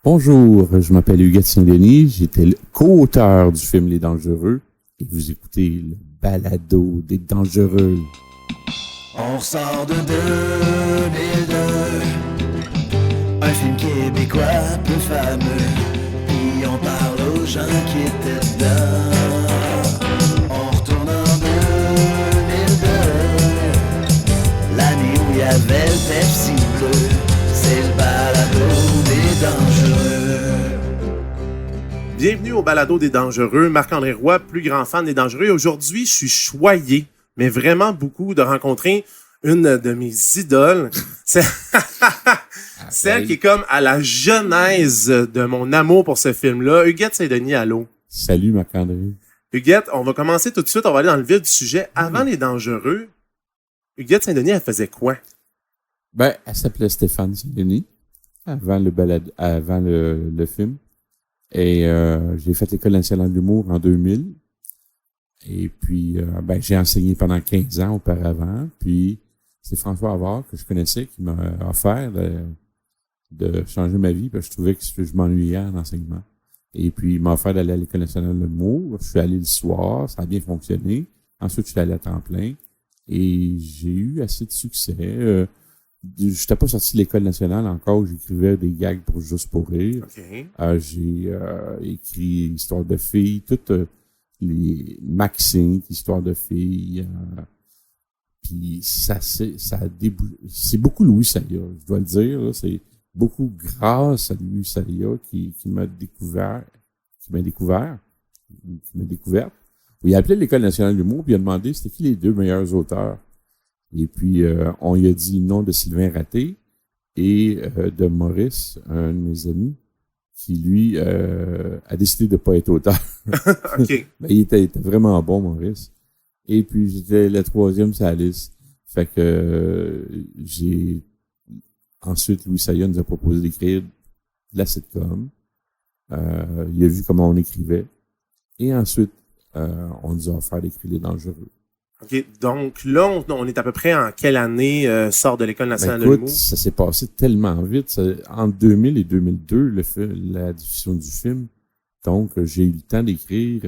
Bonjour, je m'appelle Huguette Saint-Denis, j'étais le co-auteur du film Les Dangereux et vous écoutez le balado des Dangereux. On ressort de 2002, un film québécois peu fameux, puis on parle aux gens qui étaient dedans. On retourne en 2002, l'année où il y avait le Pepsi bleu, c'est le balado des Dangereux. Bienvenue au balado des Dangereux, Marc-André Roy, plus grand fan des Dangereux. Aujourd'hui, je suis choyé, mais vraiment beaucoup, de rencontrer une de mes idoles. C'est celle qui est comme à la genèse de mon amour pour ce film-là. Huguette Saint-Denis, allô? Salut Marc-André. Huguette, on va commencer tout de suite, on va aller dans le vif du sujet. Avant Les Dangereux, Huguette Saint-Denis, elle faisait quoi? Ben, elle s'appelait Stéphane Saint-Denis avant le film. Et j'ai fait l'École nationale de l'humour en 2000. Et puis, j'ai enseigné pendant 15 ans auparavant. Puis, c'est François Havard, que je connaissais, qui m'a offert de changer ma vie, parce que je trouvais que je m'ennuyais en enseignement. Et puis, il m'a offert d'aller à l'École nationale de l'humour. Je suis allé le soir, ça a bien fonctionné. Ensuite, je suis allé à temps plein. Et j'ai eu assez de succès. J'étais pas sorti de l'École nationale encore, j'écrivais des gags pour Juste pour rire. Okay. J'ai écrit Histoire de filles, toutes les Maxine, Histoire de filles. Puis c'est beaucoup Louis Saya, je dois le dire. Là, c'est beaucoup grâce à Louis Saya qui m'a découvert. Il a appelé l'École nationale de l'humour, puis il a demandé c'était qui les deux meilleurs auteurs. Et puis, on lui a dit le nom de Sylvain Raté et de Maurice, un de mes amis, qui, lui, a décidé de pas être auteur. OK. Mais il était vraiment bon, Maurice. Et puis, j'étais le troisième sur la liste. Fait que ensuite, Louis Saya nous a proposé d'écrire de la sitcom. Il a vu comment on écrivait. Et ensuite, on nous a offert d'écrire Les Dangereux. OK. Donc là, on est à peu près en quelle année sort de l'École nationale de l'humour? Ça s'est passé tellement vite. Entre 2000 et 2002, la diffusion du film. Donc, j'ai eu le temps d'écrire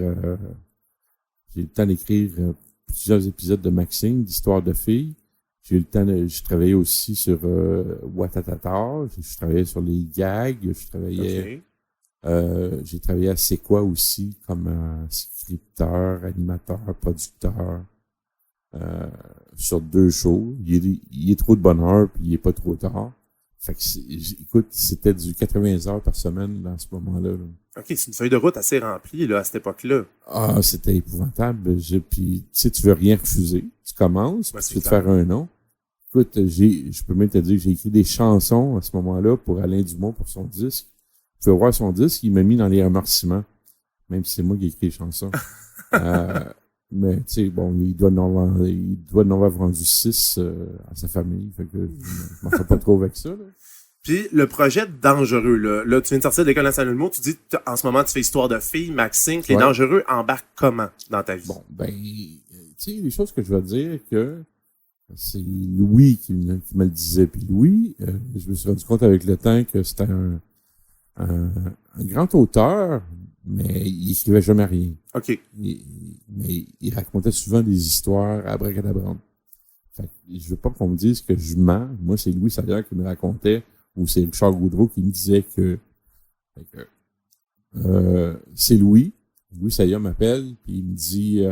plusieurs épisodes de Maxine, d'Histoire de filles. J'ai eu le temps je travaillais aussi sur Ouattatata. Je travaillais sur les gags. J'ai travaillé à C'est quoi aussi, comme scripteur, animateur, producteur. Sur 2 shows. Il est trop de bonne heure, puis il est pas trop tard. Fait que écoute, c'était du 80 heures par semaine dans ce moment-là. Là. OK, c'est une feuille de route assez remplie là, à cette époque-là. Ah, c'était épouvantable. Puis, tu sais, tu veux rien refuser. Tu commences, puis tu veux te faire un nom. Écoute, je peux même te dire que j'ai écrit des chansons à ce moment-là pour Alain Dumont pour son disque. Tu peux voir son disque, il m'a mis dans les remerciements. Même si c'est moi qui ai écrit les chansons. Mais, tu sais, bon, il doit en avoir vendu 6 à sa famille. Fait que je m'en fais pas trop avec ça, là. Puis, le projet Dangereux, là, tu viens de sortir de l'École nationale de l'humour, tu dis, en ce moment, tu fais Histoire de filles, Maxine, Les Dangereux embarquent comment dans ta vie? Bon, tu sais, les choses que je vais dire que c'est Louis qui me le disait. Puis Louis, je me suis rendu compte avec le temps que c'était un grand auteur, mais il écrivait jamais rien. OK. Mais il racontait souvent des histoires abracadabrantes. Fait que je veux pas qu'on me dise que je mens. Moi, c'est Louis Saya qui me racontait, ou c'est Richard Gaudreau qui me disait que c'est Louis. Louis Saya m'appelle, puis il me dit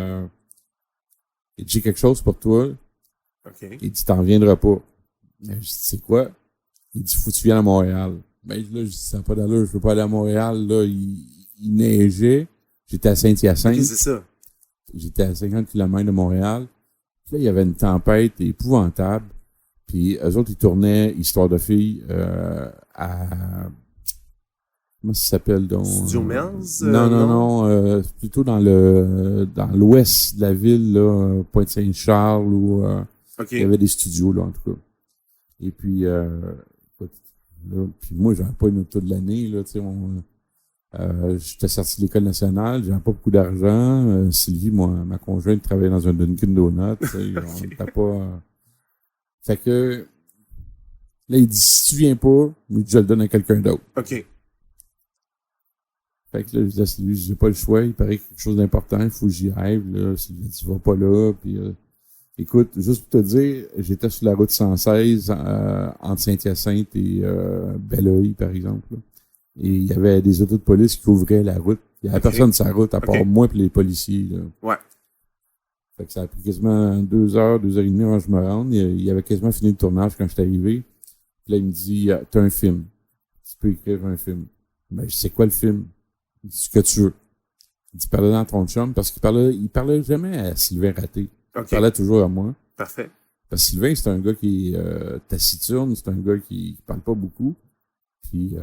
j'ai quelque chose pour toi. OK. Il dit t'en reviendras pas. Je dis c'est quoi? Il dit faut que tu viennes à Montréal. Ben là, je dis ça n'a pas d'allure, je peux pas aller à Montréal. Là, il neigeait. J'étais à Saint-Hyacinthe. Okay, c'est ça. J'étais à 50 km de Montréal. Puis là, il y avait une tempête épouvantable. Puis eux autres, ils tournaient Histoire de filles à... Comment ça s'appelle donc? Studio Mills? Non. Plutôt dans l'ouest de la ville, là, Pointe-Saint-Charles, où OK. il y avait des studios, là, en tout cas. Et puis, puis moi, j'avais pas une auto de l'année, là, tu sais, j'étais sorti de l'École nationale, j'avais pas beaucoup d'argent. Sylvie, ma conjointe, travaillait dans un Dunkin' Donuts. Okay. On n'était pas... Fait que... Là, il dit, si tu viens pas, je le donne à quelqu'un d'autre. OK. Fait que là, je disais à Sylvie, j'ai pas le choix, il paraît quelque chose d'important, il faut que j'y aille, là. Sylvie dit, tu vas pas là, puis écoute, juste pour te dire, j'étais sur la route 116, entre Saint-Hyacinthe et Belleuil, par exemple, là. Et il y avait des autos de police qui ouvraient la route. Il y avait personne sur la route, à part moi et les policiers, là. Ouais. Fait que ça a pris quasiment 2 heures, 2 heures et demie avant que je me rende. Il avait quasiment fini le tournage quand je suis arrivé. Puis là, il me dit, t'as un film. Tu peux écrire un film. Ben, je sais quoi le film? Il dit, ce que tu veux. Il dit, parlais dans ton chum, parce qu'il parlait jamais à Sylvain Raté. Il parlait toujours à moi. Parfait. Parce que Sylvain, c'est un gars qui est taciturne, c'est un gars qui parle pas beaucoup. Puis,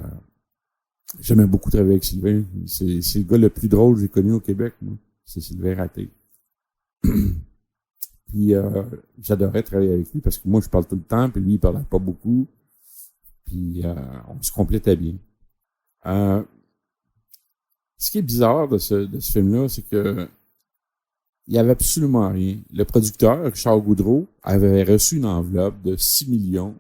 j'aimais beaucoup travailler avec Sylvain. C'est le gars le plus drôle que j'ai connu au Québec, moi. C'est Sylvain Raté. Puis j'adorais travailler avec lui parce que moi je parle tout le temps, puis lui il parlait pas beaucoup. Puis on se complétait bien. Ce qui est bizarre de ce film-là, c'est que il y avait absolument rien. Le producteur, Richard Goudreau, avait reçu une enveloppe de 6 millions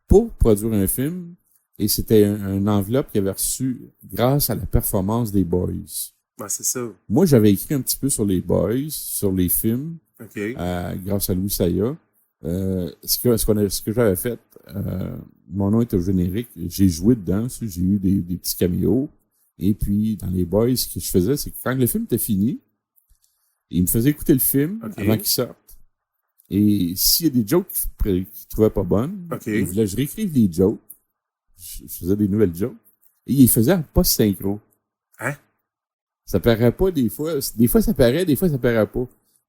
pour produire un film, et c'était une enveloppe qu'il avait reçue grâce à la performance des Boys. Ouais, c'est ça. Moi, j'avais écrit un petit peu sur les Boys, sur les films, OK. grâce à Louis Saya. Ce que j'avais fait, mon nom était au générique, j'ai joué dedans, j'ai eu des petits caméos. Et puis, dans les Boys, ce que je faisais, c'est que quand le film était fini, il me faisait écouter le film avant qu'il sorte. Et s'il y a des jokes qu'il trouvait pas bonnes, il voulait que je réécrive des jokes. Je faisais des nouvelles jokes. Et il faisait en post-synchro. Hein? Ça paraît pas des fois. Des fois, ça paraît, des fois, ça paraît pas.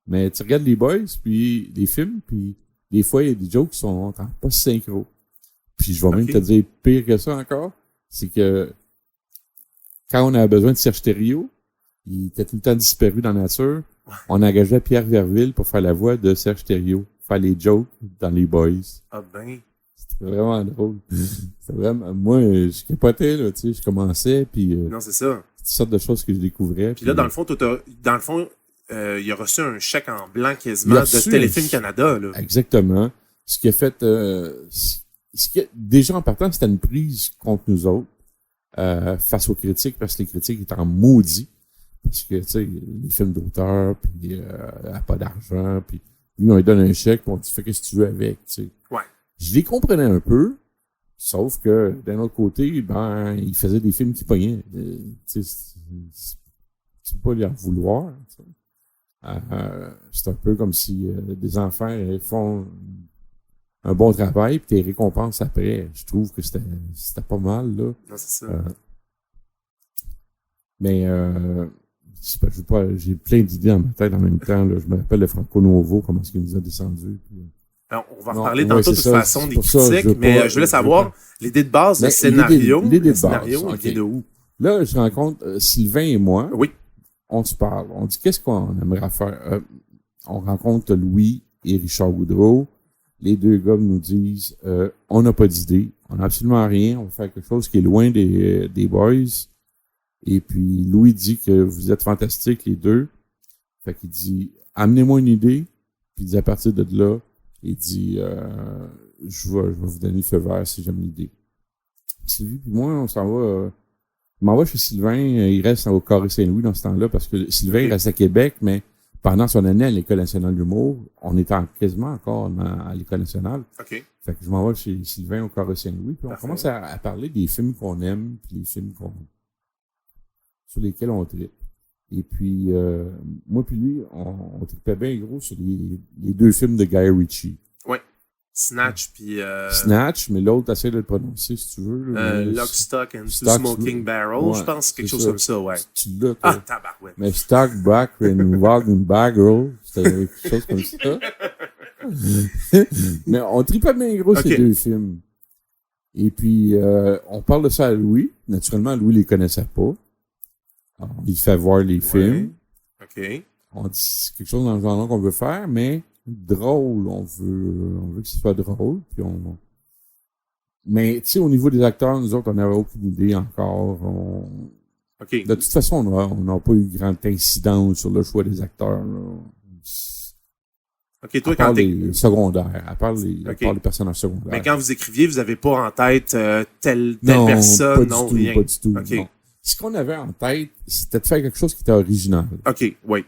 Mais tu regardes les Boys, puis les films, puis des fois, il y a des jokes qui sont en post-synchro. Puis je vais même te dire pire que ça encore, c'est que quand on avait besoin de Serge Thériault, il était tout le temps disparu dans la nature. On engageait Pierre Verville pour faire la voix de Serge Thériault, faire les jokes dans les Boys. Ah ben. C'était vraiment drôle. C'était vraiment, moi, je capotais, là, tu sais, je commençais, puis non, c'est ça. Toutes sortes de choses que je découvrais. Puis là, dans le fond, il a reçu un chèque en blanc quasiment de Téléfilm Canada, là. Exactement. Ce qui a fait, déjà en partant, c'était une prise contre nous autres, face aux critiques, parce que les critiques étaient en maudit. Parce que, tu sais, les films d'auteur, puis a pas d'argent, puis lui, on lui donne un chèque, puis on dit, fais ce que tu veux avec, tu sais. Ouais. Je les comprenais un peu, sauf que, d'un autre côté, ben, il faisait des films qui pognaient. Tu sais, tu peux pas lui en vouloir, tu sais. C'est un peu comme si des enfants font un bon travail, puis tes récompenses après. Je trouve que c'était pas mal, là. Non, c'est ça. Mais j'ai plein d'idées dans ma tête en même temps. Là. Je me rappelle de Franco Nuovo, comment est-ce qu'il nous a descendu. Puis... Alors, on va reparler tantôt de toute façon des critiques, mais je voulais savoir, l'idée de base, le scénario, il vient de où? Là, je rencontre Sylvain et moi. Oui. On se parle. On dit, qu'est-ce qu'on aimerait faire? On rencontre Louis et Richard Goudreau. Les deux gars nous disent, on n'a pas d'idée. On n'a absolument rien. On va faire quelque chose qui est loin des Boys. Et puis, Louis dit que vous êtes fantastiques, les deux. Fait qu'il dit, amenez-moi une idée. Puis il dit, à partir de là, il dit, je vais vous donner le feu vert si j'aime l'idée. Sylvie puis moi, on s'en va, je m'en vais chez Sylvain, il reste au Carré Saint-Louis dans ce temps-là, parce que Sylvain reste à Québec, mais pendant son année à l'École nationale d'humour, on était quasiment encore à l'École nationale. OK. Fait que je m'en vais chez Sylvain au Carré Saint-Louis, puis on commence à parler des films qu'on aime, puis les films sur lesquels on tripe. Et puis, moi puis lui, on tripait bien gros sur les deux films de Guy Ritchie. Ouais. Snatch puis... Snatch, mais l'autre, essaie de le prononcer si tu veux. Lock, Stock and Two Smoking Barrels, ouais, je pense, quelque chose comme ça, ouais. Tu l'as, ah, tabarouette. Mais Stock, Back and Wagon Barrel, c'était quelque chose comme ça. Mais on tripait bien gros ces deux films. Et puis, on parle de ça à Louis. Naturellement, Louis les connaissait pas. Alors, il fait voir les films. OK. On dit c'est quelque chose dans le genre qu'on veut faire, mais drôle. On veut que ce soit drôle. Puis mais, tu sais, au niveau des acteurs, nous autres, on n'avait aucune idée encore. OK. De toute façon, on n'a pas eu grande incidence sur le choix des acteurs, là. OK, toi, à part les secondaires, à part les personnages secondaires. Mais quand vous écriviez, vous n'avez pas en tête telle personne, pas du tout. OK. Non. ce qu'on avait en tête, c'était de faire quelque chose qui était original. OK, oui.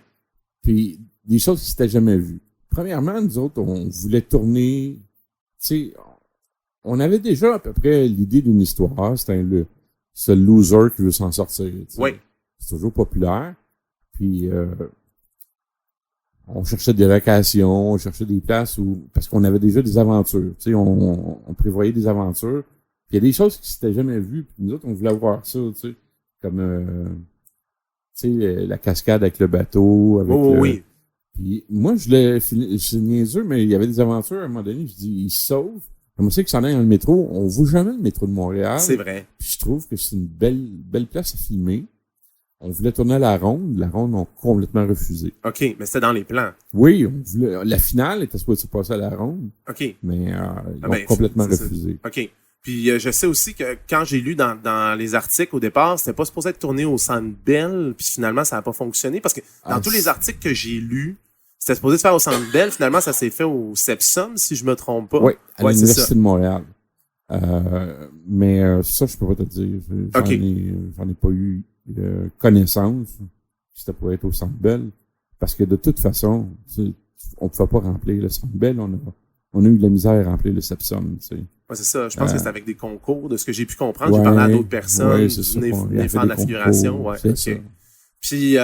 Puis des choses qui s'étaient jamais vues. Premièrement, nous autres, on voulait tourner, tu sais, on avait déjà à peu près l'idée d'une histoire. C'était ce loser qui veut s'en sortir. T'sais. Oui. C'est toujours populaire. Puis on cherchait des locations, on cherchait des places parce qu'on avait déjà des aventures. Tu sais, on prévoyait des aventures. Puis il y a des choses qui s'étaient jamais vues. Puis nous autres, on voulait voir ça, tu sais, comme tu sais, la cascade avec le bateau. Avec oui. Puis moi, c'est niaiseux, mais il y avait des aventures à un moment donné. Je dis, ils se sauvent. Comme on sait que s'en est dans le métro, on voit jamais le métro de Montréal. C'est vrai. Puis je trouve que c'est une belle place à filmer. On voulait tourner à la Ronde. La Ronde ont complètement refusé. OK, mais c'était dans les plans. Oui, la finale était supposée se passer à la Ronde. OK. Mais ils ont complètement refusé. Ça. OK. Puis je sais aussi que quand j'ai lu dans les articles au départ, c'était pas supposé être tourné au Centre Bell, puis finalement ça n'a pas fonctionné parce que dans tous les articles que j'ai lus, c'était supposé se faire au Centre Bell, finalement ça s'est fait au Sepsum si je me trompe pas. Oui, à l'Université de Montréal. Mais ça je peux pas te dire, j'en ai pas eu connaissance. C'était pour être au Centre Bell parce que de toute façon, on pouvait pas remplir le Centre Bell, on a eu de la misère à remplir le Sepsum, tu sais. Ouais, c'est ça. Je pense que c'est avec des concours, de ce que j'ai pu comprendre. J'ai parlé à d'autres personnes. Venez faire de la figuration. Ouais, okay. Puis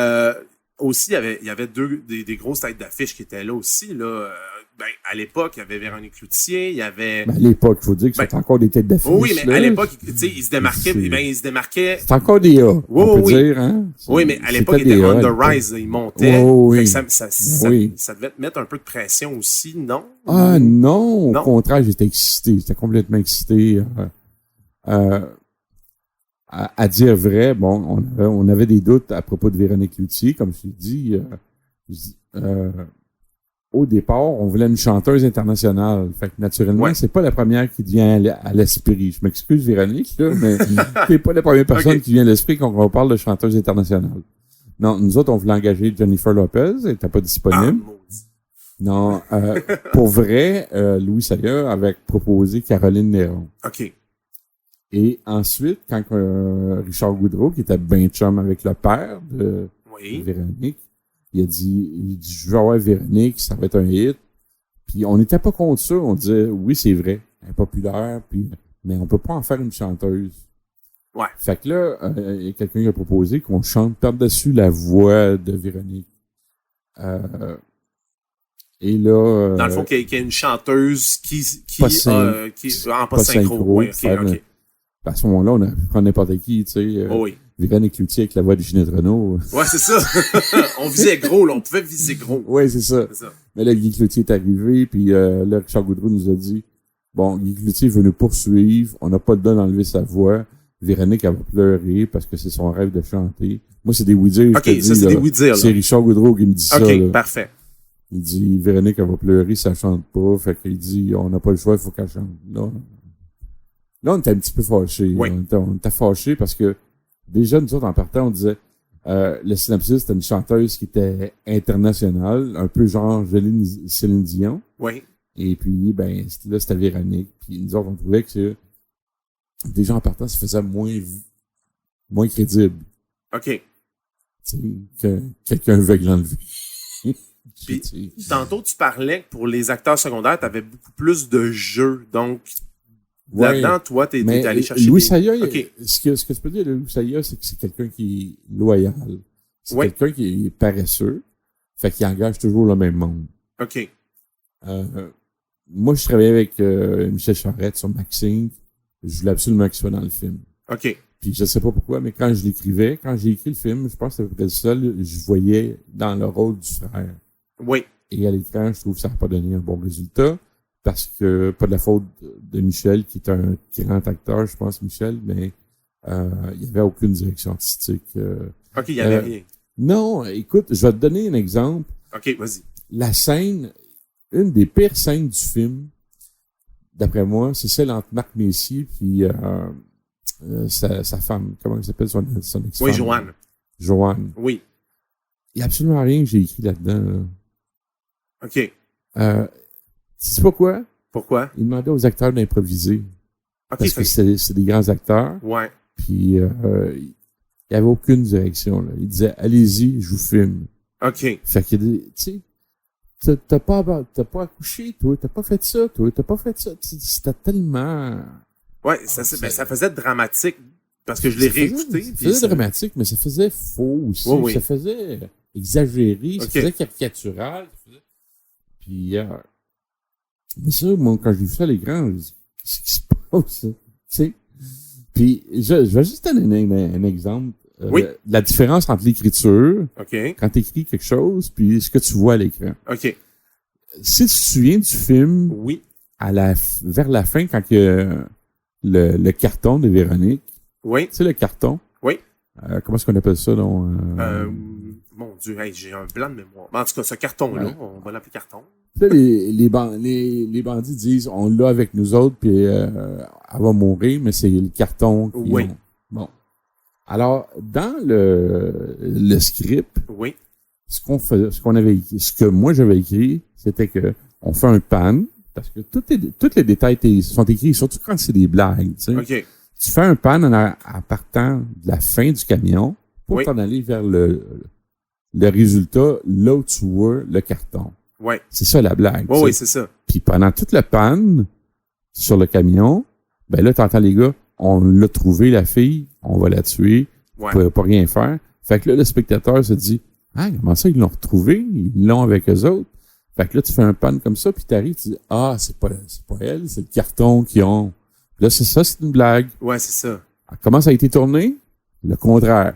aussi, il y avait des grosses têtes d'affiches qui étaient là aussi. Là. À l'époque, il y avait Véronique Cloutier, il y avait... à l'époque, il faut dire que c'était encore des têtes d'affiches. Oui, mais à l'époque, tu sais, ils se démarquaient. C'est encore des A, on peut dire, hein? Oui, mais à l'époque, ils étaient on the rise, ils montaient. Ça devait te mettre un peu de pression aussi, non? Ah non, au contraire, j'étais excité. J'étais complètement excité. À dire vrai, bon, on avait des doutes à propos de Véronique Cloutier, comme je l'ai dit. Au départ, on voulait une chanteuse internationale. Fait que naturellement, c'est pas la première qui vient à l'esprit. Je m'excuse, Véronique, là, mais c'est pas la première personne qui vient à l'esprit quand on parle de chanteuse internationale. Non, nous autres, on voulait engager Jennifer Lopez. Elle était pas disponible. Non, pour vrai, Louis Saya avait proposé Caroline Néron. OK. Et ensuite, quand Richard Goudreau, qui était ben chum avec le père de Véronique, il a dit, je vais avoir Véronique, ça va être un hit. Puis on n'était pas contre ça, on disait, oui, c'est vrai, elle est populaire, mais on peut pas en faire une chanteuse. Ouais. Fait que là, il y a quelqu'un qui a proposé qu'on chante par-dessus la voix de Véronique. Et là... dans le fond, qu'il y ait une chanteuse qui pas synchro. Oui, OK. À ce moment-là, on a pu prendre n'importe qui, tu sais. Véronique Cloutier avec la voix de Ginette Renault. Ouais, c'est ça. On visait gros, là. On pouvait viser gros. Ouais, c'est ça. Mais là, Guy Cloutier est arrivé, puis là, Richard Goudreau nous a dit, bon, Guy Cloutier veut nous poursuivre, on n'a pas le droit d'enlever sa voix. Véronique, elle va pleurer parce que c'est son rêve de chanter. Moi, c'est des oui-dire. OK, ça, c'est des oui-dire, là. C'est Richard Goudreau qui me dit ça. OK, parfait. Il dit, Véronique, elle va pleurer si elle chante pas. Fait qu'il dit, on n'a pas le choix, il faut qu'elle chante. Là, on était un petit peu fâchés. Oui. On était fâchés parce que déjà, nous autres, en partant, on disait le synopsis, c'était une chanteuse qui était internationale, un peu genre Céline Dion. Oui. Et puis, ben, là, c'était Véronique. Puis nous autres, on trouvait que déjà, en partant, ça faisait moins crédible. OK. Tu sais, que quelqu'un veuille l'enlever. Puis, tantôt, tu parlais que pour les acteurs secondaires, tu avais beaucoup plus de jeux. Donc, là-dedans, toi, t'es allé chercher Louis Saya, ce que tu peux dire de Louis Saya, c'est que c'est quelqu'un qui est loyal. C'est quelqu'un qui est paresseux. Fait qu'il engage toujours le même monde. OK. Moi, je travaillais avec Michel Charette sur Maxine. Je voulais absolument qu'il soit dans le film. OK. Puis je sais pas pourquoi, mais quand je l'écrivais, quand j'ai écrit le film, je pense que c'était à peu près le seul, je voyais dans le rôle du frère. Oui. Et à l'écran, je trouve que ça n'a pas donné un bon résultat. Parce que, pas de la faute de Michel, qui est un grand acteur, je pense, Michel, mais il n'y avait aucune direction artistique. OK, il n'y avait rien. Non, écoute, je vais te donner un exemple. OK, vas-y. La scène, une des pires scènes du film, d'après moi, c'est celle entre Marc Messier puis sa femme. Comment elle s'appelle, son ex-femme? Oui, Joanne. Joanne. Oui. Il n'y a absolument rien que j'ai écrit là-dedans. Là. OK. Tu sais pas quoi? Pourquoi? Il demandait aux acteurs d'improviser. Okay, parce que c'est des grands acteurs. Ouais. Puis il y avait aucune direction, là. Il disait, allez-y, je vous filme. OK. Fait que, tu sais, t'as pas accouché, toi, t'as pas fait ça, toi, t'as pas fait ça. C'était tellement... Ouais, ça faisait dramatique, parce que je l'ai réécouté. Ça faisait dramatique, mais ça faisait faux aussi. Oui. Ça faisait exagéré, ça OK. faisait caricatural. Puis, mais ça, moi, quand j'ai vu ça à l'écran, je me dis, qu'est-ce qui se passe, ça? Tu sais? Puis, je vais juste donner un exemple. Oui. La différence entre l'écriture, OK. quand tu écris quelque chose, puis ce que tu vois à l'écran. OK. Si tu te souviens du film, Oui. vers la fin, quand il y a le carton de Véronique, Oui. tu sais, le carton? Oui. Comment est-ce qu'on appelle ça, donc? Mon Dieu, hey, j'ai un blanc de mémoire. En tout cas, ce carton-là, Ouais. on va l'appeler carton. Là, les bandits disent, on l'a avec nous autres, puis elle va mourir, mais c'est le carton qu'ils Oui. ont. Bon. Alors, dans le script, Oui. ce que moi j'avais écrit, c'était que on fait un pan, parce que tous les détails sont écrits, surtout quand c'est des blagues, tu sais. OK. Tu fais un pan en partant de la fin du camion pour Oui. t'en aller vers le résultat, là où tu vois le carton. Oui. C'est ça la blague. tu sais. Oui, c'est ça. Puis pendant toute la panne sur le camion, ben là, t'entends les gars, on l'a trouvé, la fille, on va la tuer, Ouais. on peut pas rien faire. Fait que là, le spectateur se dit, ah, comment ça, ils l'ont retrouvé? Ils l'ont avec eux autres. Fait que là, tu fais un panne comme ça, puis t'arrives, tu dis, ah, c'est pas elle, c'est le carton qu'ils ont. Puis là, c'est une blague. Ouais, c'est ça. Alors, comment ça a été tourné? Le contraire.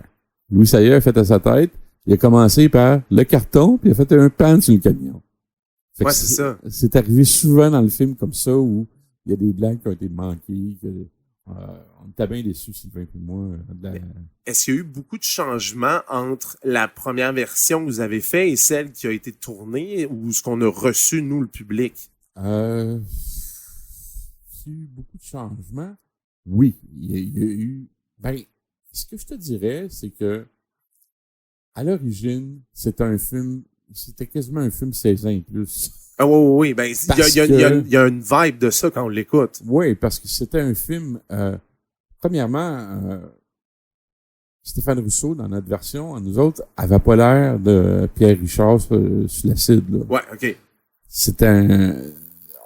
Louis Sayeh a fait à sa tête, il a commencé par le carton, puis il a fait un pan sur le camion. Fait que Ouais, c'est ça. C'est arrivé souvent dans le film comme ça, où il y a des blagues qui ont été manquées, on était bien déçus, Sylvain et moi. Est-ce qu'il y a eu beaucoup de changements entre la première version que vous avez faite et celle qui a été tournée ou ce qu'on a reçu, nous, le public? Il y a eu beaucoup de changements. Oui, il y a eu... Ben, ce que je te dirais, c'est que à l'origine, c'était quasiment un film 16 ans et plus. Ah oui. Ben, il y a une vibe de ça quand on l'écoute. Oui, parce que c'était un film... premièrement, Stéphane Rousseau, dans notre version, nous autres, avait pas l'air de Pierre Richard sur l'acide. Là. Ouais, OK.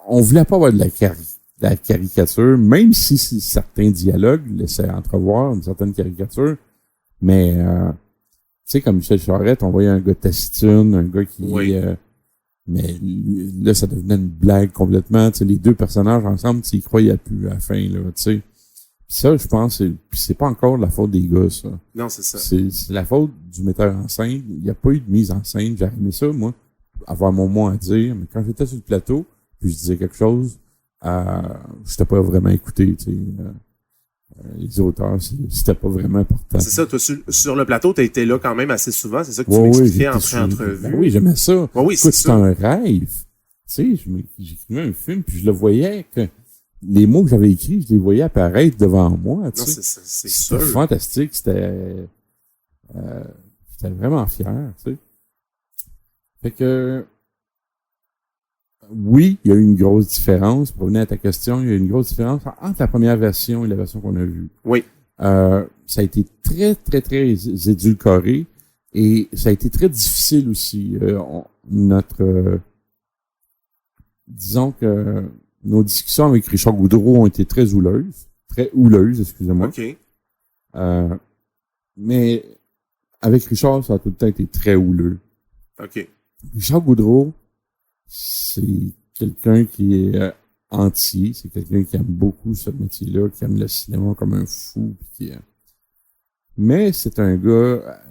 On voulait pas avoir de la caricature, même si certains dialogues laissaient entrevoir une certaine caricature. Mais, tu sais, comme Michel Charette, on voyait un gars taciturne, un gars qui... Oui. Mais là, ça devenait une blague complètement. Tu sais, les deux personnages ensemble, tu y croyais plus à la fin, là, tu sais. Puis ça, je pense, c'est pas encore la faute des gars, ça. Non, c'est ça. C'est la faute du metteur en scène. Il n'y a pas eu de mise en scène. J'ai aimé ça, moi, avoir mon mot à dire. Mais quand j'étais sur le plateau, puis je disais quelque chose, j'étais pas vraiment écouté, tu sais. Les auteurs, c'était pas vraiment important. C'est ça, toi, sur le plateau, t'as été là quand même assez souvent. C'est ça que tu Ouais, m'expliquais en j'étais pré-entrevue. Ben oui, j'aimais ça. Ouais, oui, Écoute, c'est c'était ça. un rêve. Tu sais, j'écrivais un film, puis je le voyais que les mots que j'avais écrits, je les voyais apparaître devant moi. Tu Non, sais. c'est C'était sûr. fantastique. J'étais vraiment fier. Tu sais. Fait que oui, il y a eu une grosse différence. Pour revenir à ta question, il y a eu une grosse différence entre la première version et la version qu'on a vue. Oui. Ça a été très, très, très édulcoré et ça a été très difficile aussi. Disons que nos discussions avec Richard Goudreau ont été très houleuses, excusez-moi. OK. Mais avec Richard, ça a tout le temps été très houleux. OK. Richard Goudreau, c'est quelqu'un qui est entier, c'est quelqu'un qui aime beaucoup ce métier-là, qui aime le cinéma comme un fou. Mais c'est un gars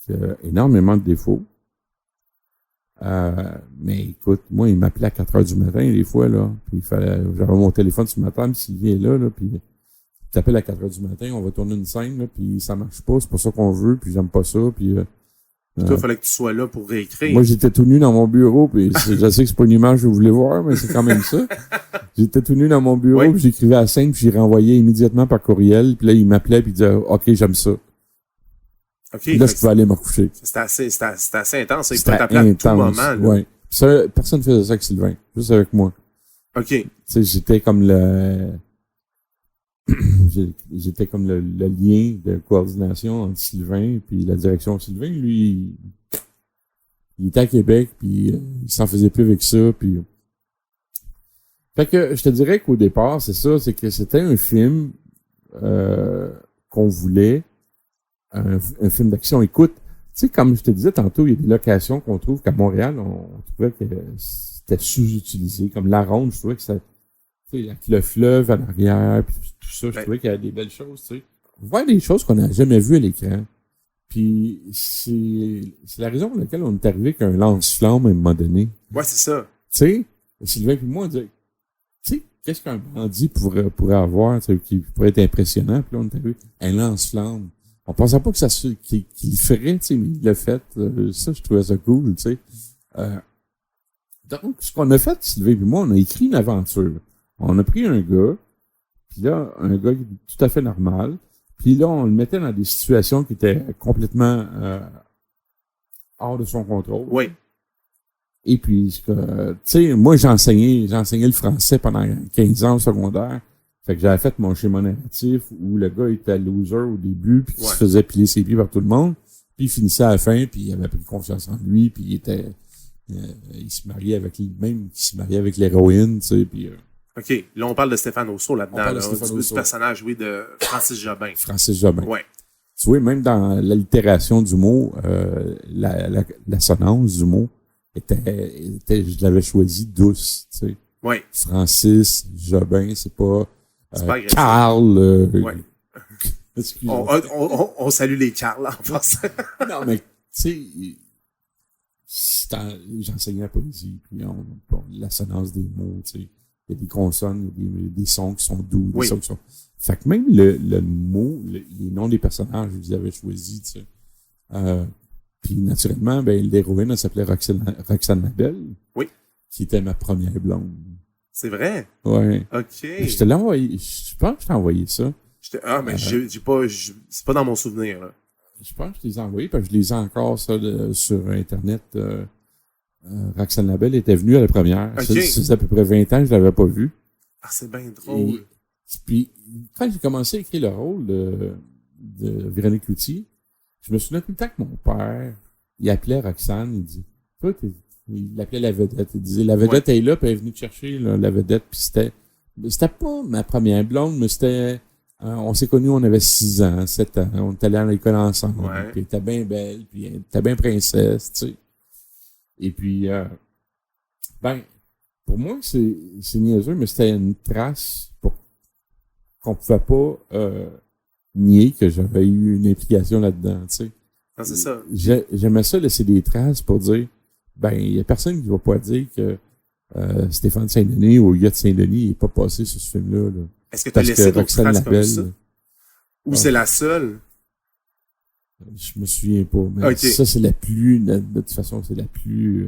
qui a énormément de défauts. Mais écoute, moi, il m'appelait à 4 heures du matin, des fois, là. Puis j'avais mon téléphone ce matin, puis Sylvie est là, puis il t'appelle à 4 heures du matin, on va tourner une scène, là, puis ça marche pas, c'est pas ça qu'on veut, puis j'aime pas ça, puis Toi, il fallait que tu sois là pour réécrire. moi, j'étais tout nu dans mon bureau, puis je sais que c'est pas une image que vous voulez voir, mais c'est quand même ça. J'étais tout nu dans mon bureau, Oui. puis j'écrivais à la scène, puis j'y renvoyais immédiatement par courriel, puis là, il m'appelait, puis il disait, OK, j'aime ça. OK. Puis là, je Fait pouvais aller me coucher. que c'était assez intense. Il C'était peut t'appeler à tout moment, là. ouais. Ça, personne ne faisait ça avec Sylvain, juste avec moi. OK. Tu sais, j'étais comme j'étais comme le lien de coordination entre Sylvain puis la direction. Sylvain, lui, il était à Québec, puis il s'en faisait plus avec ça, puis... Fait que je te dirais qu'au départ, c'est ça, c'est que c'était un film qu'on voulait, un film d'action. Écoute, tu sais, comme je te disais tantôt, il y a des locations qu'on trouve qu'à Montréal, on trouvait que c'était sous-utilisé. Comme la Ronde, je trouvais que ça... Tu sais, le fleuve en arrière, puis tout ça, je trouvais qu'il y avait des belles choses, tu sais. Voir des choses qu'on n'a jamais vues à l'écran. Puis c'est la raison pour laquelle on est arrivé qu'un lance-flamme à un moment donné. Ouais, c'est ça. Tu sais, Sylvain puis moi, on disait, tu sais, qu'est-ce qu'un bandit pourrait avoir, tu sais, qui pourrait être impressionnant. Puis là, on est arrivé, un lance-flamme. On pensait pas que ça qu'il le ferait, tu sais, mais il l'a fait. Ça, je trouvais ça cool, tu sais. Donc, ce qu'on a fait, Sylvain puis moi, on a écrit une aventure. On a pris un gars, puis là, un gars tout à fait normal, puis là, on le mettait dans des situations qui étaient complètement hors de son contrôle. Oui. Et puis, tu sais, moi, j'enseignais le français pendant 15 ans au secondaire. Fait que j'avais fait mon schéma narratif où le gars était loser au début, puis il se faisait piler ses pieds par tout le monde, puis il finissait à la fin, puis il avait pris confiance en lui, puis il se mariait avec l'héroïne, tu sais, puis... OK. Là, on parle de Stéphane Rousseau là-dedans. Du personnage, oui, de Francis Jobin. Francis Jobin. Ouais. Tu vois, même dans l'allitération du mot, l'assonance du mot je l'avais choisi douce, tu sais. Oui. Francis Jobin, c'est pas agressif. Carl. On salue les Carl en passant. Non, mais tu sais, j'enseignais la poésie, puis l'assonance des mots, tu sais. Il y a des consonnes, il y a des sons qui sont doux, des sons qui sont... Fait que même le mot, les noms des personnages, je les avais choisis, tu sais. Puis naturellement, ben l'héroïne, elle s'appelait Roxane Mabel. Oui. Qui était ma première blonde. C'est vrai? Ouais. OK. Je te l'ai envoyé, je pense que je t'ai envoyé ça. Mais j'ai pas, c'est pas dans mon souvenir, là. Je pense que je les ai envoyés, parce que je les ai encore, ça, sur Internet. Roxane Labelle était venue à la première. Okay. Ça faisait à peu près 20 ans que je l'avais pas vue. Ah, c'est bien drôle. Puis, quand j'ai commencé à écrire le rôle de Véronique Cloutier, je me souviens tout le temps que mon père, il appelait Roxane, il dit, toi, il l'appelait la vedette. Il disait, la vedette est là, puis elle est venue te chercher, là, la vedette, puis c'était pas ma première blonde, mais c'était, on s'est connus, on avait 6 ans, 7 ans, on était allés à l'école ensemble, puis elle était bien belle, puis elle était bien princesse, tu sais. Et puis, pour moi, c'est niaiseux, mais c'était une trace qu'on pouvait pas nier que j'avais eu une implication là-dedans, tu sais. Ah, c'est ça. J'aimais ça laisser des traces pour dire, il y a personne qui va pas dire que Stéphane Saint-Denis ou Hugues Saint-Denis n'est pas passé sur ce film-là. Là. Est-ce que tu as laissé d'autres traces comme ça? Ou c'est la seule? Je me souviens pas, mais ça, c'est la plus, de toute façon, c'est la plus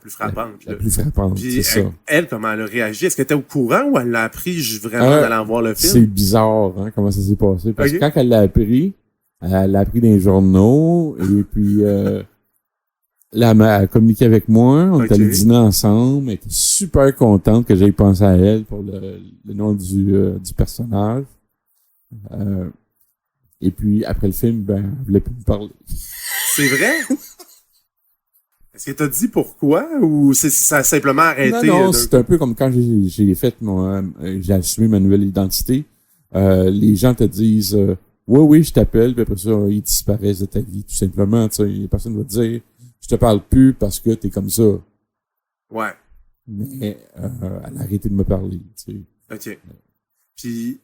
frappante. La plus frappante, puis c'est ça. Elle, comment elle a réagi? Est-ce qu'elle était au courant ou elle l'a appris vraiment d'aller voir le film? C'est bizarre, hein, comment ça s'est passé. Parce que quand elle l'a appris dans les journaux, et puis là, elle a communiqué avec moi, on est allé dîner ensemble, elle était super contente que j'aille penser à elle pour le nom du personnage. Et puis, après le film, elle voulait plus me parler. C'est vrai? Est-ce que t'as dit pourquoi ou ça a simplement arrêté? Non, c'est un peu comme quand j'ai fait j'ai assumé ma nouvelle identité. Les gens te disent, oui, je t'appelle, puis après ça, ils disparaissent de ta vie, tout simplement. Tu sais, personne va te dire, je te parle plus parce que t'es comme ça. Ouais. Mais elle a arrêté de me parler, tu sais. OK. Puis,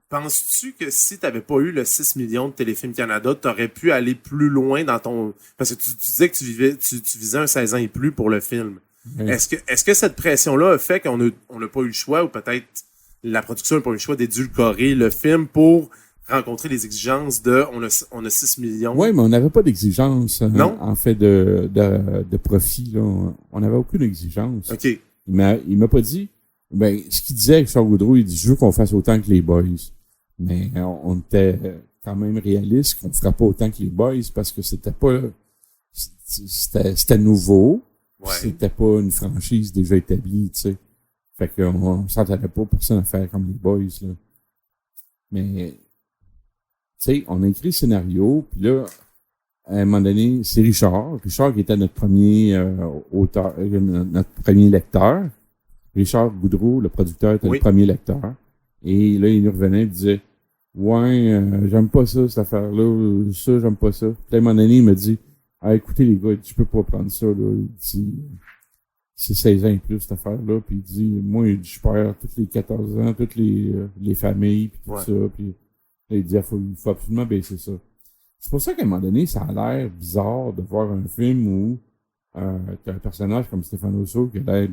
penses-tu que si tu n'avais pas eu le 6 millions de Téléfilm Canada, tu aurais pu aller plus loin dans ton... Parce que tu disais que tu visais un 16 ans et plus pour le film. Oui. Est-ce que cette pression-là a fait qu'on n'a pas eu le choix, ou peut-être la production n'a pas eu le choix d'édulcorer le film pour rencontrer les exigences de on a 6 millions? Oui, mais on n'avait pas d'exigence en fait de profit. Là. On n'avait aucune exigence. OK. Il m'a pas dit... ce qu'il disait avec Charles Goudreau, il dit, je veux qu'on fasse autant que les boys. Mais on était quand même réaliste qu'on ne fera pas autant que les boys parce que c'était nouveau. Ouais. C'était pas une franchise déjà établie, tu sais. Fait qu'on s'entendait pas personne à faire comme les boys, là. Mais, tu sais, on a écrit le scénario, puis là, à un moment donné, c'est Richard qui était notre premier auteur, notre premier lecteur. Richard Goudreau, le producteur, était le premier lecteur. Et là, il nous revenait et disait, ouais, j'aime pas ça, cette affaire-là, ça, j'aime pas ça. Puis à un moment donné, il me dit, ah, écoutez les gars, tu peux pas prendre ça, là. Il dit, c'est 16 ans et plus, cette affaire-là. Puis il dit, moi, je perds tous les 14 ans, toutes les familles, puis tout ça. Puis là, il dit, il faut absolument baisser ça. C'est pour ça qu'à un moment donné, ça a l'air bizarre de voir un film où t'as un personnage comme Stéphane Rousseau qui a l'air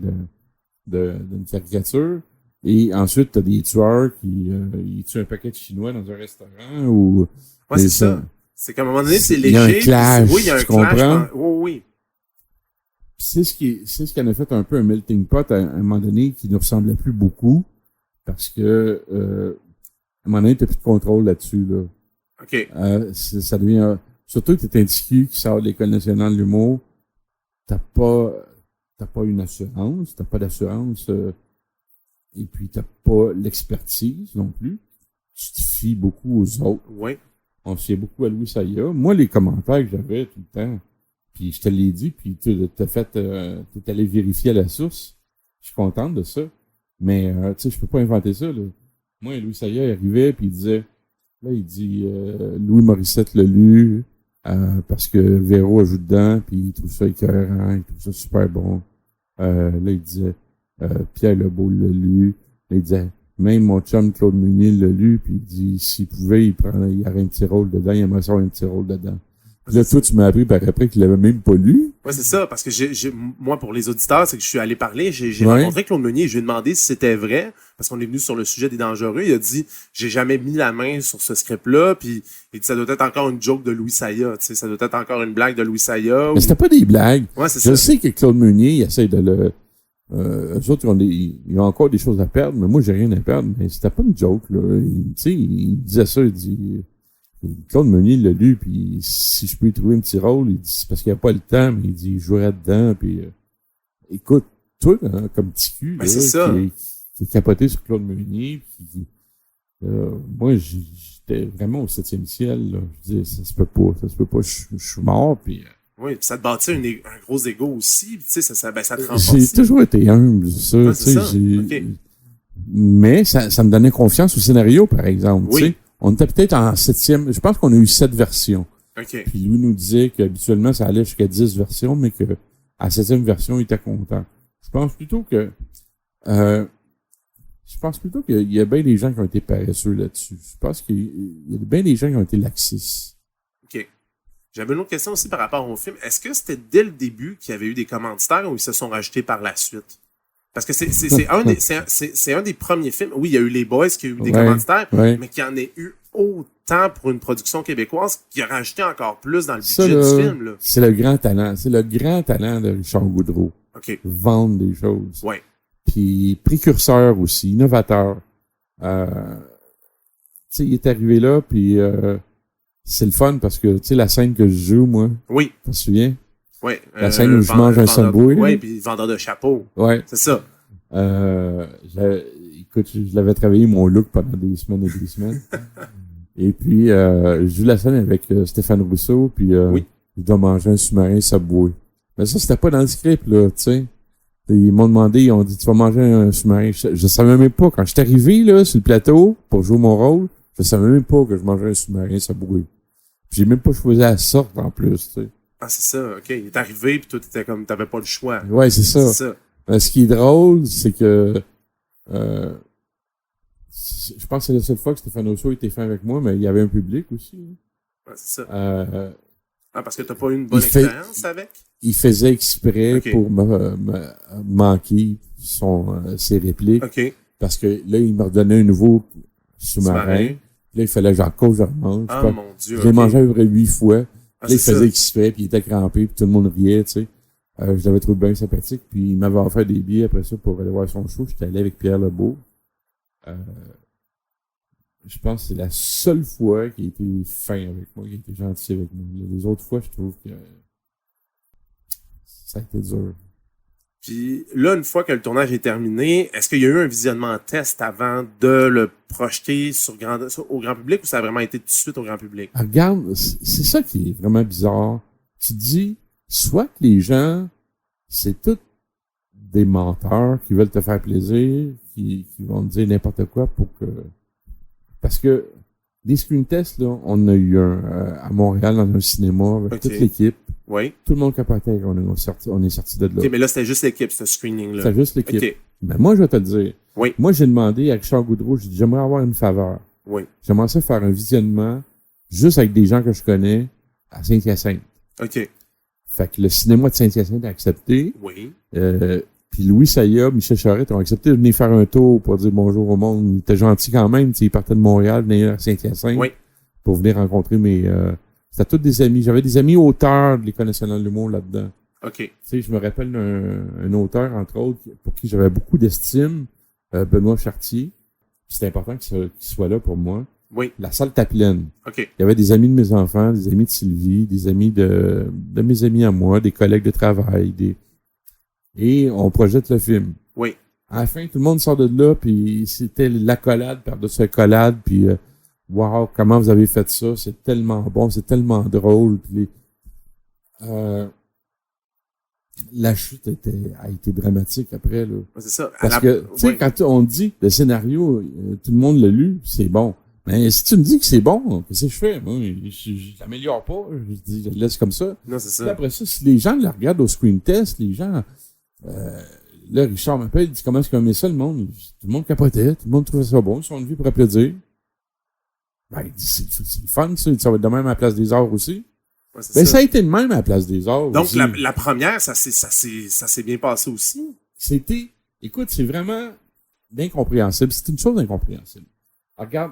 d'une caricature, et ensuite t'as des tueurs qui ils tuent un paquet de Chinois dans un restaurant ou c'est ça. C'est qu'à un moment donné, c'est léger. Il y a un clash, oui, il y a un clash. Oui. C'est ce qui en a fait un peu un melting pot à un moment donné qui ne ressemblait plus beaucoup parce que à un moment donné, t'as plus de contrôle là-dessus, là. OK. Ça devient surtout que t'es un TQ qui sort de l'École nationale de l'humour, t'as pas une assurance, t'as pas d'assurance, et puis t'as pas l'expertise non plus. Tu te fies beaucoup aux autres. Oui. On se fiait beaucoup à Louis Saya. Moi, les commentaires que j'avais tout le temps, puis je te l'ai dit, puis t'es allé vérifier à la source. Je suis contente de ça. Mais, tu sais, je peux pas inventer ça, là. Moi, Louis Saya, il arrivait, puis il disait, là, il dit, Louis Morissette l'a lu, parce que Véro ajoute dedans, puis il trouve ça écœurant, il trouve ça super bon. Là, il disait, Pierre Lebeau l'a lu. Là, il disait, même mon chum Claude Meunier l'a lu, puis il dit, s'il pouvait, il aurait un petit rôle dedans, il aimerait ça avoir un petit rôle dedans. Puis là, toi, tu m'as appris par après qu'il l'avait même pas lu. Ouais, c'est ça, parce que moi, pour les auditeurs, c'est que je suis allé parler, j'ai rencontré Claude Meunier et je lui ai demandé si c'était vrai, parce qu'on est venu sur le sujet des dangereux. Il a dit, j'ai jamais mis la main sur ce script-là, puis il dit, ça doit être encore une joke de Louis Saya, tu sais, ça doit être encore une blague de Louis Saya. Mais c'était pas des blagues. Ouais, c'est ça. Je sais que Claude Meunier, il essaie de le... eux autres, ils ont encore des choses à perdre, mais moi, j'ai rien à perdre. Mais c'était pas une joke, là. Tu sais, il disait ça, il dit... Claude Meunier l'a lu, puis si je peux y trouver un petit rôle, il dit, c'est parce qu'il n'y a pas le temps, mais il dit, il jouerait dedans, puis écoute, toi, hein, comme petit cul, là, qui est capoté sur Claude Meunier, puis moi, j'étais vraiment au 7e ciel, là. Je disais, ça se peut pas, je suis mort, puis... Oui, puis ça te bâtit un gros ego aussi, tu sais, ça te renforce. J'ai toujours été humble, ça, tu sais, okay. Mais ça me donnait confiance au scénario, par exemple, tu sais. On était peut-être en 7e, je pense qu'on a eu 7 versions. Okay. Puis Louis nous disait qu'habituellement, ça allait jusqu'à 10 versions, mais que à 7e version, il était content. Je pense plutôt qu'il y a bien des gens qui ont été paresseux là-dessus. Je pense qu'il y a bien des gens qui ont été laxistes. OK. J'avais une autre question aussi par rapport au film. Est-ce que c'était dès le début qu'il y avait eu des commanditaires ou ils se sont rajoutés par la suite? Parce que c'est un des premiers films. Oui, il y a eu Les Boys qui a eu des commanditaires, mais qu'il y en ait eu autant pour une production québécoise qui a rajouté encore plus dans le budget du film. Là. C'est le grand talent. C'est le grand talent de Richard Goudreau. OK. Vendre des choses. Ouais. Puis précurseur aussi, innovateur. Tu sais, il est arrivé là, puis c'est le fun parce que, tu sais, la scène que je joue, moi. Oui. Tu te souviens? Oui. La scène où je mange un Subway. Oui, puis vendeur de chapeau. Ouais. C'est ça. Écoute, je l'avais travaillé mon look pendant des semaines et des semaines. Et puis, je joue la scène avec Stéphane Rousseau, puis je dois manger un sous-marin Subway. Mais ça, c'était pas dans le script, là, tu sais. Ils m'ont demandé, ils ont dit, tu vas manger un sous-marin. Je savais même pas, quand je suis arrivé, là, sur le plateau, pour jouer mon rôle, je savais même pas que je mangeais un sous-marin Subway. J'ai même pas choisi la sorte, en plus, tu sais. Ah, c'est ça, OK. Il est arrivé, puis toi, t'étais comme, t'avais pas le choix. Ouais, c'est ça. Ce qui est drôle, c'est que, je pense que c'est la seule fois que Stéphane Rousseau était fait avec moi, mais il y avait un public aussi. Ouais, c'est ça. Parce que t'as pas eu une bonne expérience avec? Il faisait exprès pour me manquer ses répliques. OK. Parce que là, il me redonnait un nouveau sous-marin. Là, il fallait que j'en cause, je remange. Ah, mon Dieu. Je l'ai mangé à peu près 8 fois. Ah, là, il faisait exprès, puis il était crampé, puis tout le monde riait, tu sais. Je l'avais trouvé bien sympathique, puis il m'avait offert des billets après ça pour aller voir son show. J'étais allé avec Pierre Lebeau. Je pense que c'est la seule fois qu'il a été fin avec moi, qu'il a été gentil avec moi. Les autres fois, je trouve que ça a été dur. Puis là, une fois que le tournage est terminé, est-ce qu'il y a eu un visionnement test avant de le projeter au grand public ou ça a vraiment été tout de suite au grand public? Ah, regarde, c'est ça qui est vraiment bizarre. Tu te dis, soit que les gens, c'est tous des menteurs qui veulent te faire plaisir, qui vont te dire n'importe quoi pour que... Parce que des screen tests, là, on a eu un à Montréal dans un cinéma avec toute l'équipe. Oui. Tout le monde capotait quand on est sorti de là. OK, mais là, c'était juste l'équipe, ce screening-là. C'était juste l'équipe. OK. Mais moi, je vais te le dire. Oui. Moi, j'ai demandé à Richard Goudreau, j'ai dit, j'aimerais avoir une faveur. Oui. J'aimerais ça faire un visionnement juste avec des gens que je connais à Saint-Hyacinthe. OK. Fait que le cinéma de Saint-Hyacinthe a accepté. Oui. Puis Louis Saya, Michel Charette ont accepté de venir faire un tour pour dire bonjour au monde. Ils étaient gentils quand même. Ils partaient de Montréal, venaient à Saint-Hyacinthe. Oui. Pour venir rencontrer mes... c'était tous des amis. J'avais des amis auteurs de l'École nationale de l'humour là-dedans. OK. Tu sais, je me rappelle un auteur, entre autres, pour qui j'avais beaucoup d'estime, Benoît Chartier. Puis c'était important qu'il soit là pour moi. Oui. La salle était pleine. OK. Il y avait des amis de mes enfants, des amis de Sylvie, des amis de mes amis à moi, des collègues de travail, et on projette le film. Oui. À la fin, tout le monde sort de là, puis c'était l'accolade par-dessus accolade, puis wow, comment vous avez fait ça, c'est tellement bon, c'est tellement drôle, puis la chute a été dramatique après, là. C'est ça. Parce que, tu sais, quand on dit le scénario, tout le monde l'a lu, c'est bon. Mais si tu me dis que c'est bon, qu'est-ce que je fais? Moi, je l'améliore pas. Je dis, je le laisse comme ça. Non, c'est ça. Puis après ça, si les gens le regardent au screen test, les gens, là, Richard m'appelle, il dit, comment est-ce qu'on met ça, le monde? Tout le monde capotait, tout le monde trouvait ça bon, ils sont venus pour applaudir. Ben, il dit, c'est le fun, ça. Ça va être de même à la Place des Arts aussi. Ouais, c'est Ben, ça. ça a été de même à la Place des Arts Donc, aussi. la première, ça s'est bien passé aussi. Écoute, c'est vraiment d'incompréhensible. C'est une chose d'incompréhensible. Regarde,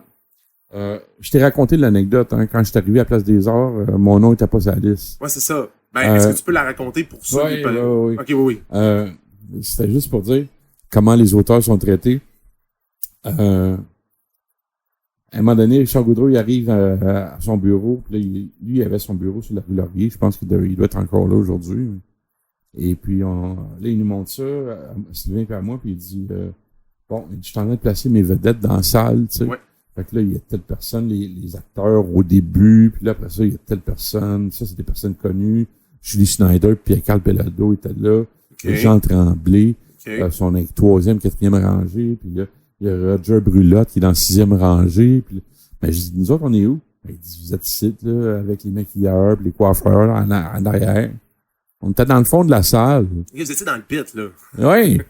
je t'ai raconté l'anecdote, hein, quand je suis arrivé à la Place des Arts, mon nom était pas sur la liste. Ouais, c'est ça. Ben, est-ce que tu peux la raconter pour ceux qui peuvent... oui. OK, oui. C'était juste pour dire comment les auteurs sont traités. À un moment donné, Richard Goudreau, il arrive à son bureau. Puis là, lui, il avait son bureau sur la rue Laurier. Je pense qu'il doit être encore là aujourd'hui. Et puis, là, il nous montre ça, à Sylvain et à moi, puis il dit, bon, je suis en train de placer mes vedettes dans la salle, tu sais. Ouais. Fait que là, il y a telle personne, les acteurs au début, puis là, après ça, il y a telle personne. Ça, c'est des personnes connues. Julie Schneider, puis Pierre-Carl Bellado était là. Okay. Jean Tremblay, Okay. son 3e, 4e rangée. Puis là, il y a Roger Brulotte qui est dans 6e rangée. Puis là, ben, je dis, nous autres, on est où? Ben, il dit, vous êtes ici, là, avec les maquilleurs, puis les coiffeurs en arrière. On était dans le fond de la salle. Vous étiez dans le pit, là. Oui.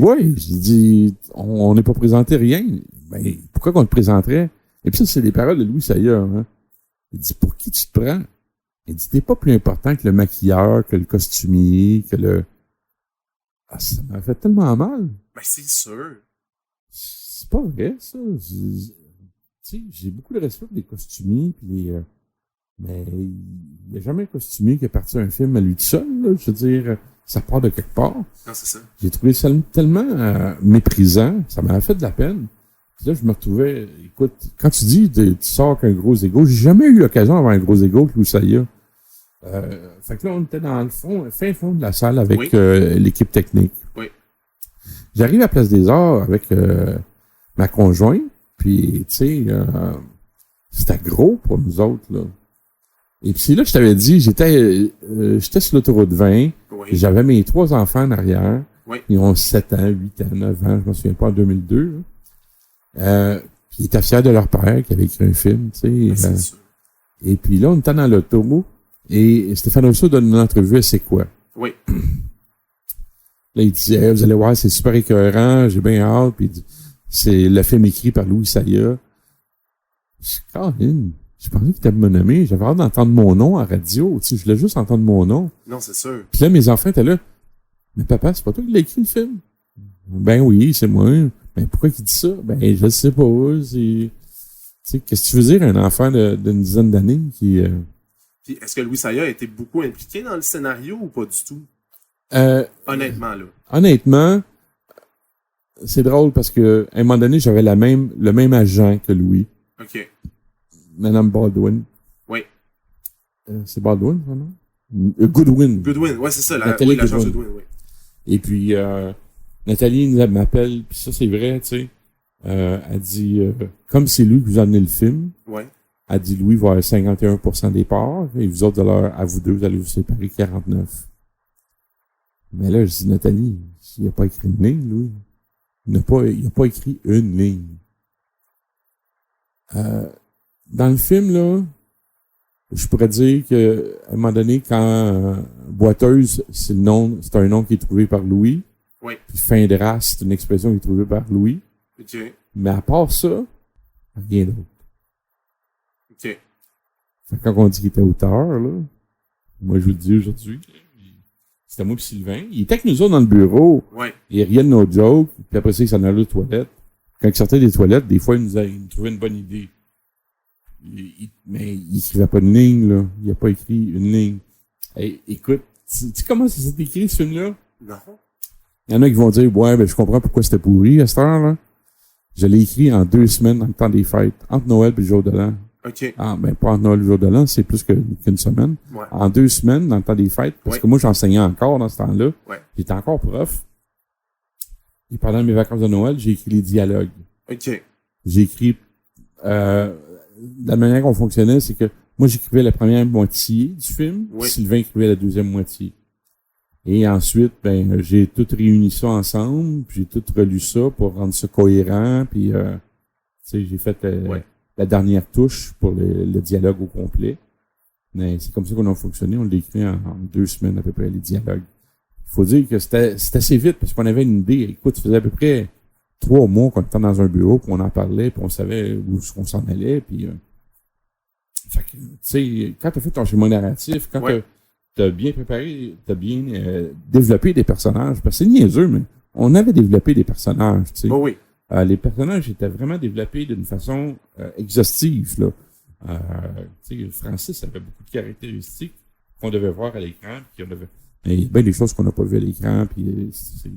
Oui, j'ai dit, on n'est pas présenté rien. Ben, pourquoi qu'on te présenterait? Et puis ça, c'est les paroles de Louis Saya, hein. Il dit, pour qui tu te prends? Il dit, t'es pas plus important que le maquilleur, que le costumier, que le... Ah, ça m'a fait tellement mal. Ben, c'est sûr. C'est pas vrai, ça. Tu sais, j'ai beaucoup de respect pour les costumiers, puis mais il n'y a jamais un costumier qui a parti un film à lui tout seul, là. Je veux dire, ça part de quelque part. Non, c'est ça. J'ai trouvé ça tellement méprisant, ça m'a fait de la peine. Puis là, je me retrouvais, écoute, quand tu dis tu sors avec un gros ego, j'ai jamais eu l'occasion d'avoir un gros ego que Louis Saya. Fait que là, on était dans le fond, fin fond de la salle avec Oui. l'équipe technique. Oui. J'arrive à la Place des Arts avec ma conjointe, puis tu sais, c'était gros pour nous autres, là. Et puis c'est là que je t'avais dit, j'étais sur l'autoroute 20, Oui. j'avais mes 3 enfants en arrière, Oui. ils ont 7 ans, 8 ans, 9 ans, je me souviens pas, en 2002. Puis ils étaient fiers de leur père qui avait écrit un film, tu Ben, sais. c'est sûr. Et puis là, on était dans l'auto, et Stéphane Rousseau donne une entrevue à C'est quoi? Oui. Là, il disait, vous allez voir, c'est super écœurant, j'ai bien hâte, puis il dit, c'est le film écrit par Louis Saya. Je suis Caroline, je pensais qu'il était mon nommé, j'avais hâte d'entendre mon nom à radio, tu sais, je voulais juste entendre mon nom. Non, c'est sûr. Puis là, mes enfants étaient là, mais papa, c'est pas toi qui l'as écrit le film? Ben oui, c'est moi. Ben pourquoi il dit ça? Ben je sais pas, c'est... Tu sais, qu'est-ce que tu veux dire un enfant d'une dizaine d'années qui... Puis, est-ce que Louis Saya a été beaucoup impliqué dans le scénario ou pas du tout? Honnêtement, là. Honnêtement, c'est drôle parce que à un moment donné, j'avais le même agent que Louis. OK. Madame Baldwin. Oui. C'est Baldwin, vraiment? Goodwin. Goodwin, ouais, c'est ça. Nathalie L'agence Goodwin. Goodwin, oui. Et puis, Nathalie m'appelle, puis ça, c'est vrai, tu sais. Elle dit, comme c'est lui qui vous a amené le film, Ouais. elle dit, Louis va avoir 51% des parts, et vous autres, alors, à vous deux, vous allez vous séparer 49. Mais là, je dis, Nathalie, il n'a pas écrit une ligne, Louis. Il n'a pas écrit une ligne. Dans le film, là, je pourrais dire que, à un moment donné, quand boiteuse, c'est un nom qui est trouvé par Louis. Oui. Puis fin de race, c'est une expression qui est trouvée par Louis. OK. Mais à part ça, rien d'autre. OK. Fait que quand on dit qu'il était auteur, là, moi je vous le dis aujourd'hui, c'était moi et Sylvain. Il était avec nous autres dans le bureau. Ouais. Il riait de nos jokes. Puis après ça, il s'en allait aux toilettes. Quand il sortait des toilettes, des fois, il nous trouvait une bonne idée. Mais il écrivait pas une ligne, là. Il a pas écrit une ligne. Hey, écoute, tu sais comment ça s'est écrit, ce film-là? Non. Il y en a qui vont dire, ouais, ben, je comprends pourquoi c'était pourri à cette heure-là. Je l'ai écrit en 2 semaines dans le temps des fêtes, entre Noël et le jour de l'an. OK. Ah, ben, pas entre Noël et le jour de l'an, c'est plus qu'une semaine. Ouais. En 2 semaines, dans le temps des fêtes, parce Ouais. que moi, j'enseignais encore dans ce temps-là. Ouais. J'étais encore prof. Et pendant mes vacances de Noël, j'ai écrit les dialogues. OK. J'ai écrit, la manière qu'on fonctionnait, c'est que moi, j'écrivais la première moitié du film, Oui. Sylvain écrivait la deuxième moitié. Et ensuite, ben, j'ai tout réuni ça ensemble, puis j'ai tout relu ça pour rendre ça cohérent, puis, tu sais, j'ai fait Ouais. la dernière touche pour le dialogue au complet. Mais c'est comme ça qu'on a fonctionné, on l'a écrit en 2 semaines à peu près, les dialogues. Il faut dire que c'était assez vite, parce qu'on avait une idée. Écoute, ça faisait à peu près 3 mois qu'on était dans un bureau, puis on en parlait, puis on savait où on s'en allait, puis... fait que, tu sais, quand t'as fait ton schéma narratif, quand Ouais. t'as bien préparé, t'as bien développé des personnages, parce que c'est niaiseux, mais on avait développé des personnages, tu sais. Oh oui. Les personnages étaient vraiment développés d'une façon exhaustive, là. Tu sais, Francis avait beaucoup de caractéristiques qu'on devait voir à l'écran, puis mais il y a bien des choses qu'on n'a pas vues à l'écran, puis c'est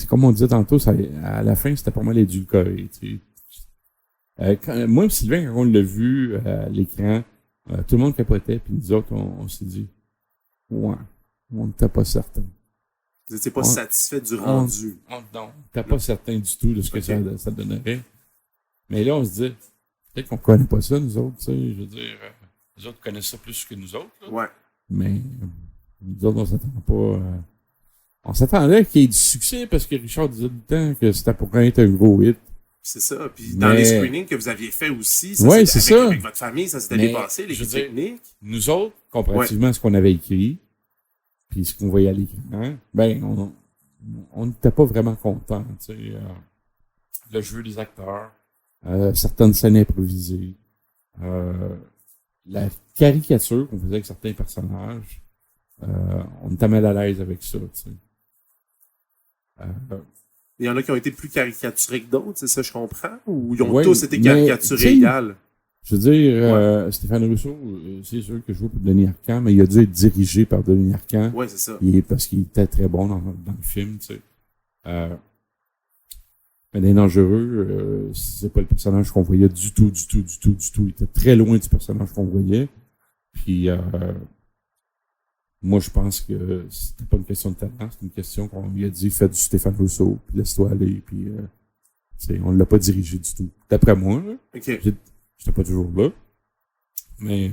comme on disait tantôt, à la fin, c'était pas mal édulcoré, tu sais. Moi et Sylvain, quand on l'a vu à l'écran, tout le monde capotait, puis nous autres, on s'est dit, ouais, on n'était pas certain. Vous n'étiez pas satisfait du rendu. Non, t'es pas certain du tout de ce que Ok. ça donnerait. Mais là, on se dit, peut-être qu'on connaît pas ça, nous autres, tu sais, je veux dire, les autres connaissent ça plus que nous autres, là. Ouais. Mais nous autres, on s'attend pas. On s'attendait qu'il y ait du succès parce que Richard disait tout le temps que c'était pour être un gros hit. C'est ça. Puis dans Mais- les screenings que vous aviez fait aussi, Ouais, c'est ça. avec votre famille, ça s'était Mais, dépassé, les je veux dire, techniques. Nous autres, comparativement à ce qu'on avait écrit, puis ce qu'on voyait à l'écran, ben, on n'était pas vraiment contents, tu sais. Le jeu des acteurs, certaines scènes improvisées, la caricature qu'on faisait avec certains personnages, on était mal à l'aise avec ça, tu sais. Il y en a qui ont été plus caricaturés que d'autres, c'est ça, je comprends? Ou ils ont Ouais, tous été mais, caricaturés tu sais, égales? Je veux dire, Stéphane Rousseau, c'est sûr que je joue pour Denis Arcand, mais il a dû être dirigé par Denis Arcand. Ouais, c'est ça. Parce qu'il était très bon dans le film, tu sais. Mais les dangereux, c'est pas le personnage qu'on voyait du tout. Il était très loin du personnage qu'on voyait. Puis, moi, je pense que c'était pas une question de talent, c'est une question qu'on lui a dit, fais du Stéphane Rousseau, puis laisse-toi aller, puis, tu sais, on l'a pas dirigé du tout. D'après moi, là. OK. J'étais pas toujours là. Mais,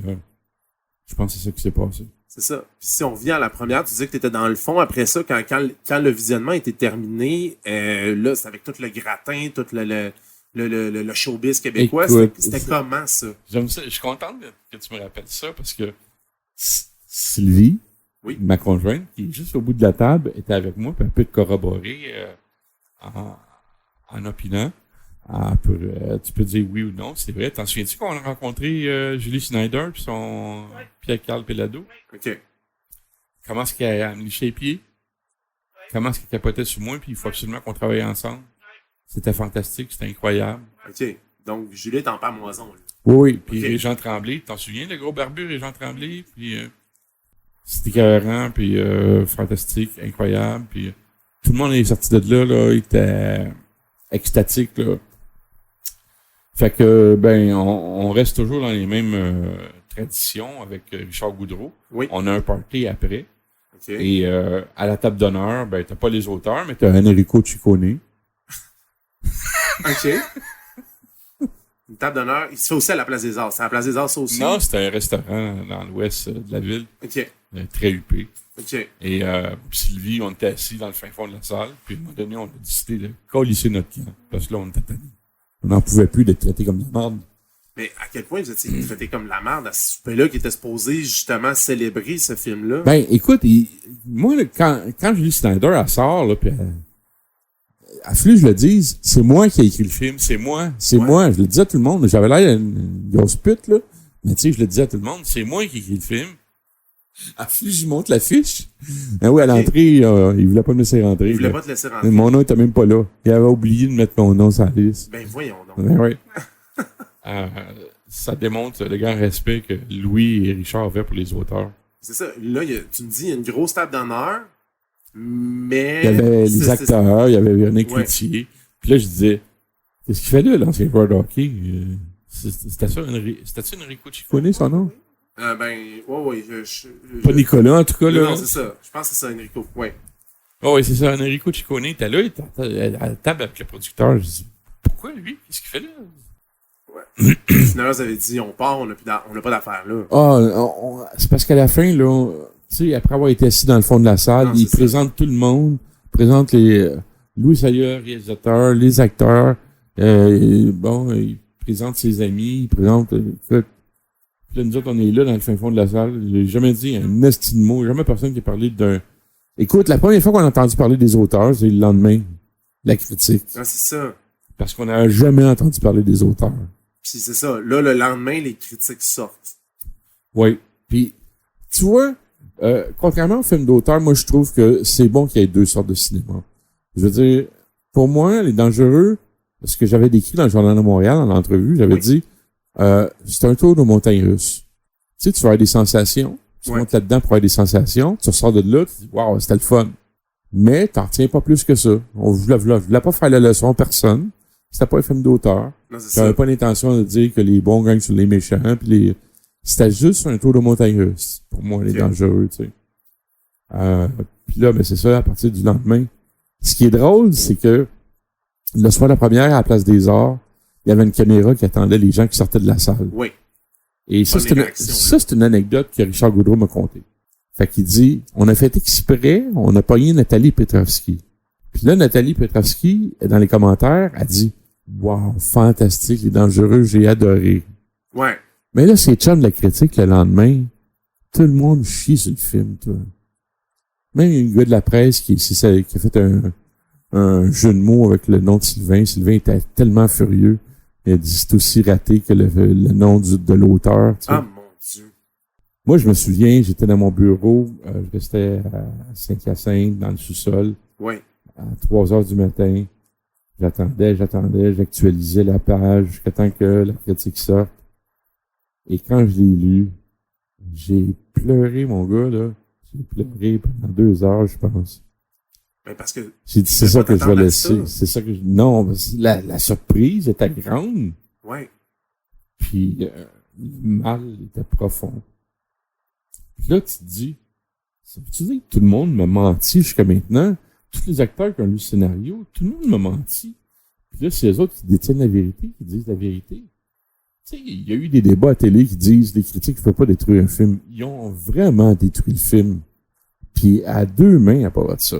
je pense que c'est ça qui s'est passé. C'est ça. Puis si on revient à la première, tu disais que tu étais dans le fond. Après ça, quand le visionnement était terminé, là, c'est avec tout le gratin, tout le showbiz québécois. Écoute, C'était comment, ça? J'aime ça. Je suis content que tu me rappelles ça parce que Sylvie, Oui. ma conjointe, qui est juste au bout de la table, était avec moi, puis elle peut te corroborer en opinant. Tu peux dire oui ou non, c'est vrai. T'en souviens-tu qu'on a rencontré Julie Schneider puis son Pierre-Carl Pelado? OK. Comment est-ce qu'elle a amené les pieds? Comment est-ce qu'elle capotait sur moi, puis il faut absolument qu'on travaille ensemble. C'était fantastique, c'était incroyable. OK. Donc, Julie est en pamoison. Là. Oui, puis Ok. Régent Tremblay, t'en souviens, le gros barbu Régent Tremblay, puis c'était écœurant, puis fantastique, incroyable, puis tout le monde est sorti de là, il était extatique, là. Fait que, ben, on reste toujours dans les mêmes traditions avec Richard Goudreau. Oui. On a un party après. OK. Et à la table d'honneur, ben, t'as pas les auteurs, mais t'as Enrico Ciccone. OK. Une table d'honneur. Il se fait aussi à la Place des Arts. C'est à la Place des Arts, ça aussi? Non, c'était un restaurant dans l'ouest de la ville, OK. très huppé. OK. Et Sylvie, on était assis dans le fin fond de la salle, puis à un moment donné, on a décidé de colisser notre camp, parce que là, on était tannés. On n'en pouvait plus d'être traités comme de la merde. Mais à quel point vous étiez traité comme la merde à ce souper-là qui était supposé justement célébrer ce film-là? Ben, écoute, moi, là, quand Julie Snyder, elle sort, là, puis à Flux, je le dis, c'est moi qui ai écrit le film, c'est moi. Je le disais à tout le monde, j'avais l'air d'une grosse pute, là, mais tu sais, je le disais à tout le monde, c'est moi qui ai écrit le film. À Flux, je montre l'affiche. Ben oui, à l'entrée, il voulait pas me laisser rentrer. Il voulait là. pas te laisser rentrer. Mon nom était même pas là. Il avait oublié de mettre mon nom sur la liste. Ben voyons donc. Ben oui. Ça démontre le grand respect que Louis et Richard avaient pour les auteurs. C'est ça. Là, tu me dis, il y a une grosse table d'honneur, mais... Il y avait les acteurs, il y avait Véronique Ouais. Cloutier. Puis là, je disais, qu'est-ce qu'il fait là, l'ancien joueur de hockey? C'était ça, c'était-tu Enrico Ciccone, son nom? Ouais. Pas Nicolas, en tout cas, là. Non, c'est ça. Je pense que c'est ça, Enrico. Ouais. Oh, oui, c'est ça, Enrico Ciccone était là, il était à la table avec le producteur. Je dis, pourquoi lui? Qu'est-ce qu'il fait là? Finalement, vous avez dit, on part, on n'a pas d'affaires là. C'est parce qu'à la fin, là, tu sais, après avoir été assis dans le fond de la salle, Non, il c'est présente tout le monde, présente Louis Sayeur, réalisateur, les acteurs, il présente ses amis, il présente, écoute, puis là, nous autres, on est là dans le fin fond de la salle, j'ai jamais dit un esti de mot, jamais personne qui a parlé d'un... Écoute, la première fois qu'on a entendu parler des auteurs, c'est le lendemain, la critique. Ah, c'est ça. Parce qu'on n'a jamais entendu parler des auteurs. Puis c'est ça. Là, le lendemain, les critiques sortent. Oui. Puis, tu vois, contrairement au film d'auteur, moi, je trouve que c'est bon qu'il y ait deux sortes de cinéma. Je veux dire, pour moi, Les Dangereux, ce que j'avais décrit dans le Journal de Montréal, en entrevue, j'avais dit, c'est un tour de montagne russe. Tu sais, tu vas avoir des sensations, tu montes là-dedans pour avoir des sensations, tu ressors de là, tu dis, waouh, c'était le fun. Mais t'en retiens pas plus que ça. Je voulais pas faire la leçon à personne. C'était pas un film d'auteur. J'avais pas l'intention de dire que les bons gagnent sur les méchants, puis c'était juste un tour de montagne russe, pour moi, Les Dangereux, tu sais. Puis là, ben c'est ça, à partir du lendemain. Ce qui est drôle, c'est que le soir de la première, à la Place des Arts, il y avait une caméra qui attendait les gens qui sortaient de la salle. Oui. Et ça, c'est une anecdote que Richard Gaudreau m'a contée. Fait qu'il dit, on a fait exprès, on a pogné Nathalie Petrovski. Puis là, Nathalie Petrovski, dans les commentaires, a dit, wow, fantastique, Les Dangereux, j'ai adoré. Ouais. Mais là, c'est chum de la critique le lendemain. Tout le monde chie sur le film, toi. Même un gars de la presse qui a fait un jeu de mots avec le nom de Sylvain. Sylvain était tellement furieux. Il a dit, c'est aussi raté que le nom de l'auteur. Tu sais. Ah, mon Dieu. Moi, je me souviens, j'étais dans mon bureau, je restais à Saint-Hyacinthe, dans le sous-sol. Oui. À 3 heures du matin. J'attendais, j'actualisais la page jusqu'à temps que la critique sorte. Et quand je l'ai lu, j'ai pleuré, mon gars, là. J'ai pleuré pendant 2 heures, je pense. Ben, parce que... J'ai dit, c'est ça que je vais laisser. C'est ça que non, la surprise était grande. Ouais. Puis, le mal était profond. Puis là, tu te dis, ça veut-tu dire que tout le monde m'a menti jusqu'à maintenant? Tous les acteurs qui ont lu le scénario, tout le monde m'a menti. Puis là, c'est eux autres qui détiennent la vérité, qui disent la vérité. Tu sais, il y a eu des débats à télé qui disent les critiques ne peuvent pas détruire un film. Ils ont vraiment détruit le film. Puis à 2 mains à part de ça.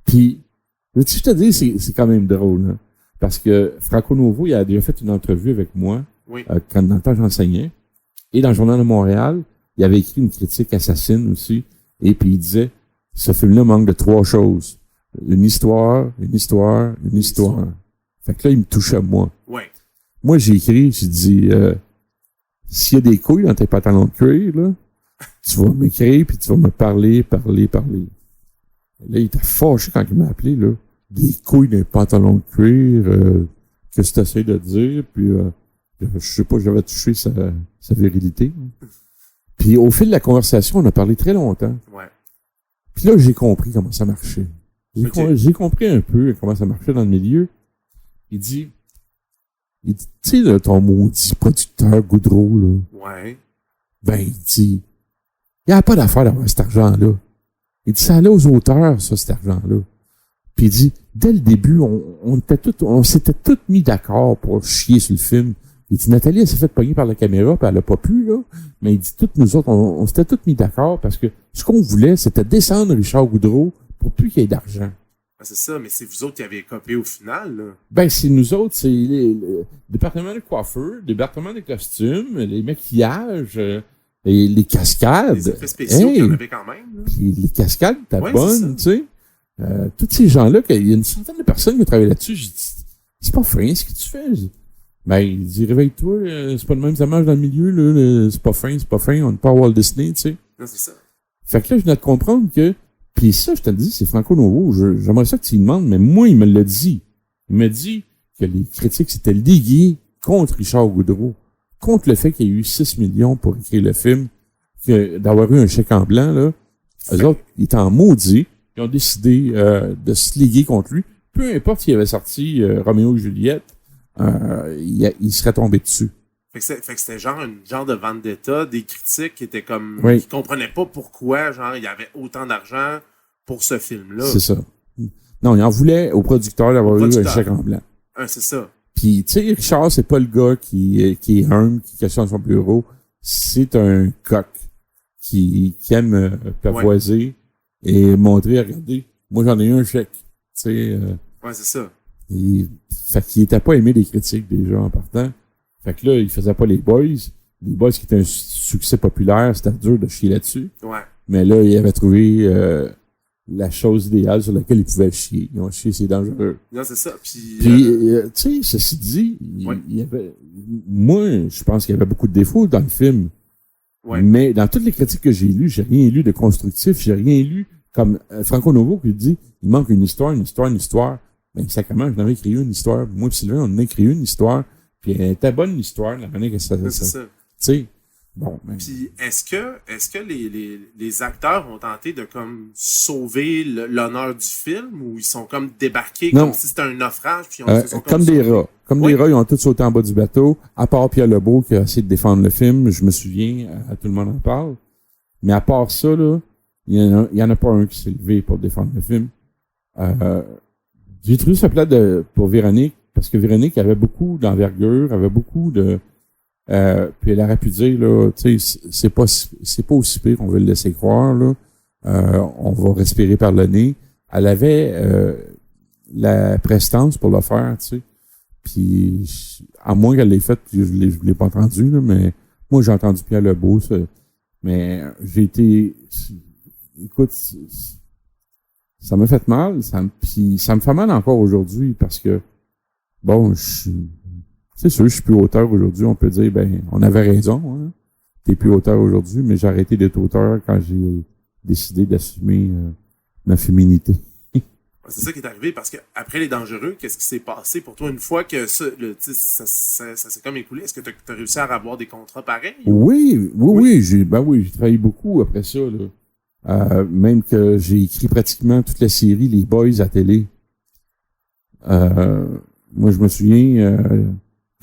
Puis, je te dis, c'est quand même drôle, hein? Parce que Franco Novo, il a déjà fait une entrevue avec moi, quand dans le temps j'enseignais. Et dans le Journal de Montréal, il avait écrit une critique assassine aussi. Et puis il disait, ce film-là manque de 3 choses. Une histoire. Fait que là, il me touchait moi. Ouais. Moi, j'ai écrit, j'ai dit, s'il y a des couilles dans tes pantalons de cuir, là, tu vas m'écrire puis tu vas me parler. Là, il était fâché quand il m'a appelé, là. Des couilles dans les pantalons de cuir, qu'est-ce que tu essaies de dire, puis je sais pas, j'avais touché sa virilité. Puis au fil de la conversation, on a parlé très longtemps. Ouais. Puis là, j'ai compris comment ça marchait. J'ai compris un peu comment ça marchait dans le milieu. Il dit, tu sais, là, ton maudit producteur Gaudreau, là. Ouais. Ben, il dit, il n'y a pas d'affaire d'avoir cet argent-là. Il dit, ça allait aux auteurs, ça, cet argent-là. Puis il dit, dès le début, on s'était tous mis d'accord pour chier sur le film. Il dit, Nathalie, elle s'est fait pogner par la caméra, puis elle a pas pu, là. Mais il dit, toutes nous autres, on s'était tous mis d'accord parce que ce qu'on voulait, c'était descendre Richard Goudreau pour plus qu'il y ait d'argent. Ah, c'est ça, mais c'est vous autres qui avez copié au final, là. Ben, c'est nous autres, c'est le département de coiffeur, le département des costumes, les maquillages, les cascades. Les effets spéciaux qu'il y en avait quand même, là. Puis les cascades, t'as Ouais, bonne, tu sais. Tous ces gens-là, il y a une centaine de personnes qui travaillent là-dessus. J'ai dit, c'est pas fin ce que tu fais. Ben, il dit, réveille-toi, c'est pas le même, ça marche dans le milieu, là, c'est pas fin, on n'est pas à Walt Disney, tu sais. Non, c'est ça. Fait que là, je viens de comprendre que, puis ça, je te le dis, c'est Franco Novo, j'aimerais ça que tu lui demandes, mais moi, il me l'a dit. Il m'a dit que les critiques s'étaient ligués contre Richard Goudreau, contre le fait qu'il y a eu 6 millions pour écrire le film, que d'avoir eu un chèque en blanc, là. Eux autres, ils étaient en maudit, ils ont décidé de se liguer contre lui. Peu importe s'il avait sorti Roméo et Juliette, il serait tombé dessus. Fait que c'était genre une genre de vendetta des critiques qui étaient comme Oui. qui comprenaient pas pourquoi genre il y avait autant d'argent pour ce film-là. C'est ça. Non, il en voulait au producteur d'avoir eu un chèque en blanc. C'est ça. Puis, tu sais, Richard, c'est pas le gars qui est humble, qui cache dans son bureau. C'est un coq qui aime pavoiser et montrer, regardez, moi j'en ai eu un chèque. Tu sais. Ouais, c'est ça. Fait qu'il était pas aimé des critiques déjà en partant. Fait que là, il faisait pas les Boys. Les Boys qui étaient un succès populaire, c'était dur de chier là-dessus. Ouais. Mais là, il avait trouvé la chose idéale sur laquelle il pouvait chier. Ils ont chié, c'est dangereux. Non, c'est ça. Puis tu sais, ceci dit, ouais. il y avait... Moi, je pense qu'il y avait beaucoup de défauts dans le film. Ouais. Mais dans toutes les critiques que j'ai lues, j'ai rien lu de constructif. J'ai rien lu comme Franco Novo qui dit, il manque une histoire. Ben, sacrément, j'en avais écrit une histoire. Moi et Sylvain, on en a écrit une histoire. Puis elle était bonne l'histoire, la manière que ça... C'est ça. Tu sais, bon... Ben, puis est-ce que les acteurs ont tenté de comme sauver l'honneur du film ou ils sont comme débarqués non. comme si c'était un naufrage puis ils sont comme des rats. Comme des rats, ils ont tous sauté en bas du bateau, à part Pierre Lebeau qui a essayé de défendre le film. Je me souviens, tout le monde en parle. Mais à part ça, là, il y en a pas un qui s'est levé pour défendre le film. J'ai trouvé ça plate pour Véronique, parce que Véronique avait beaucoup d'envergure, avait beaucoup de... puis elle aurait pu dire, là, tu sais, c'est pas aussi pire qu'on veut le laisser croire, là. On va respirer par le nez. Elle avait la prestance pour le faire, tu sais. Puis, à moins qu'elle l'ait fait, je l'ai pas entendu, là, mais moi, j'ai entendu Pierre Lebeau, ça. Mais j'ai été... Écoute, ça m'a fait mal, puis ça me fait mal encore aujourd'hui, parce que bon, c'est sûr, je suis plus auteur aujourd'hui. On peut dire, ben, on avait raison. Hein. T'es plus auteur aujourd'hui, mais j'ai arrêté d'être auteur quand j'ai décidé d'assumer ma féminité. C'est ça qui est arrivé, parce que après Les Dangereux, qu'est-ce qui s'est passé pour toi une fois que ça s'est comme écoulé? Est-ce que tu as réussi à avoir des contrats pareils? Oui. J'ai travaillé beaucoup après ça, là. Même que j'ai écrit pratiquement toute la série Les Boys à télé. Moi, je me souviens,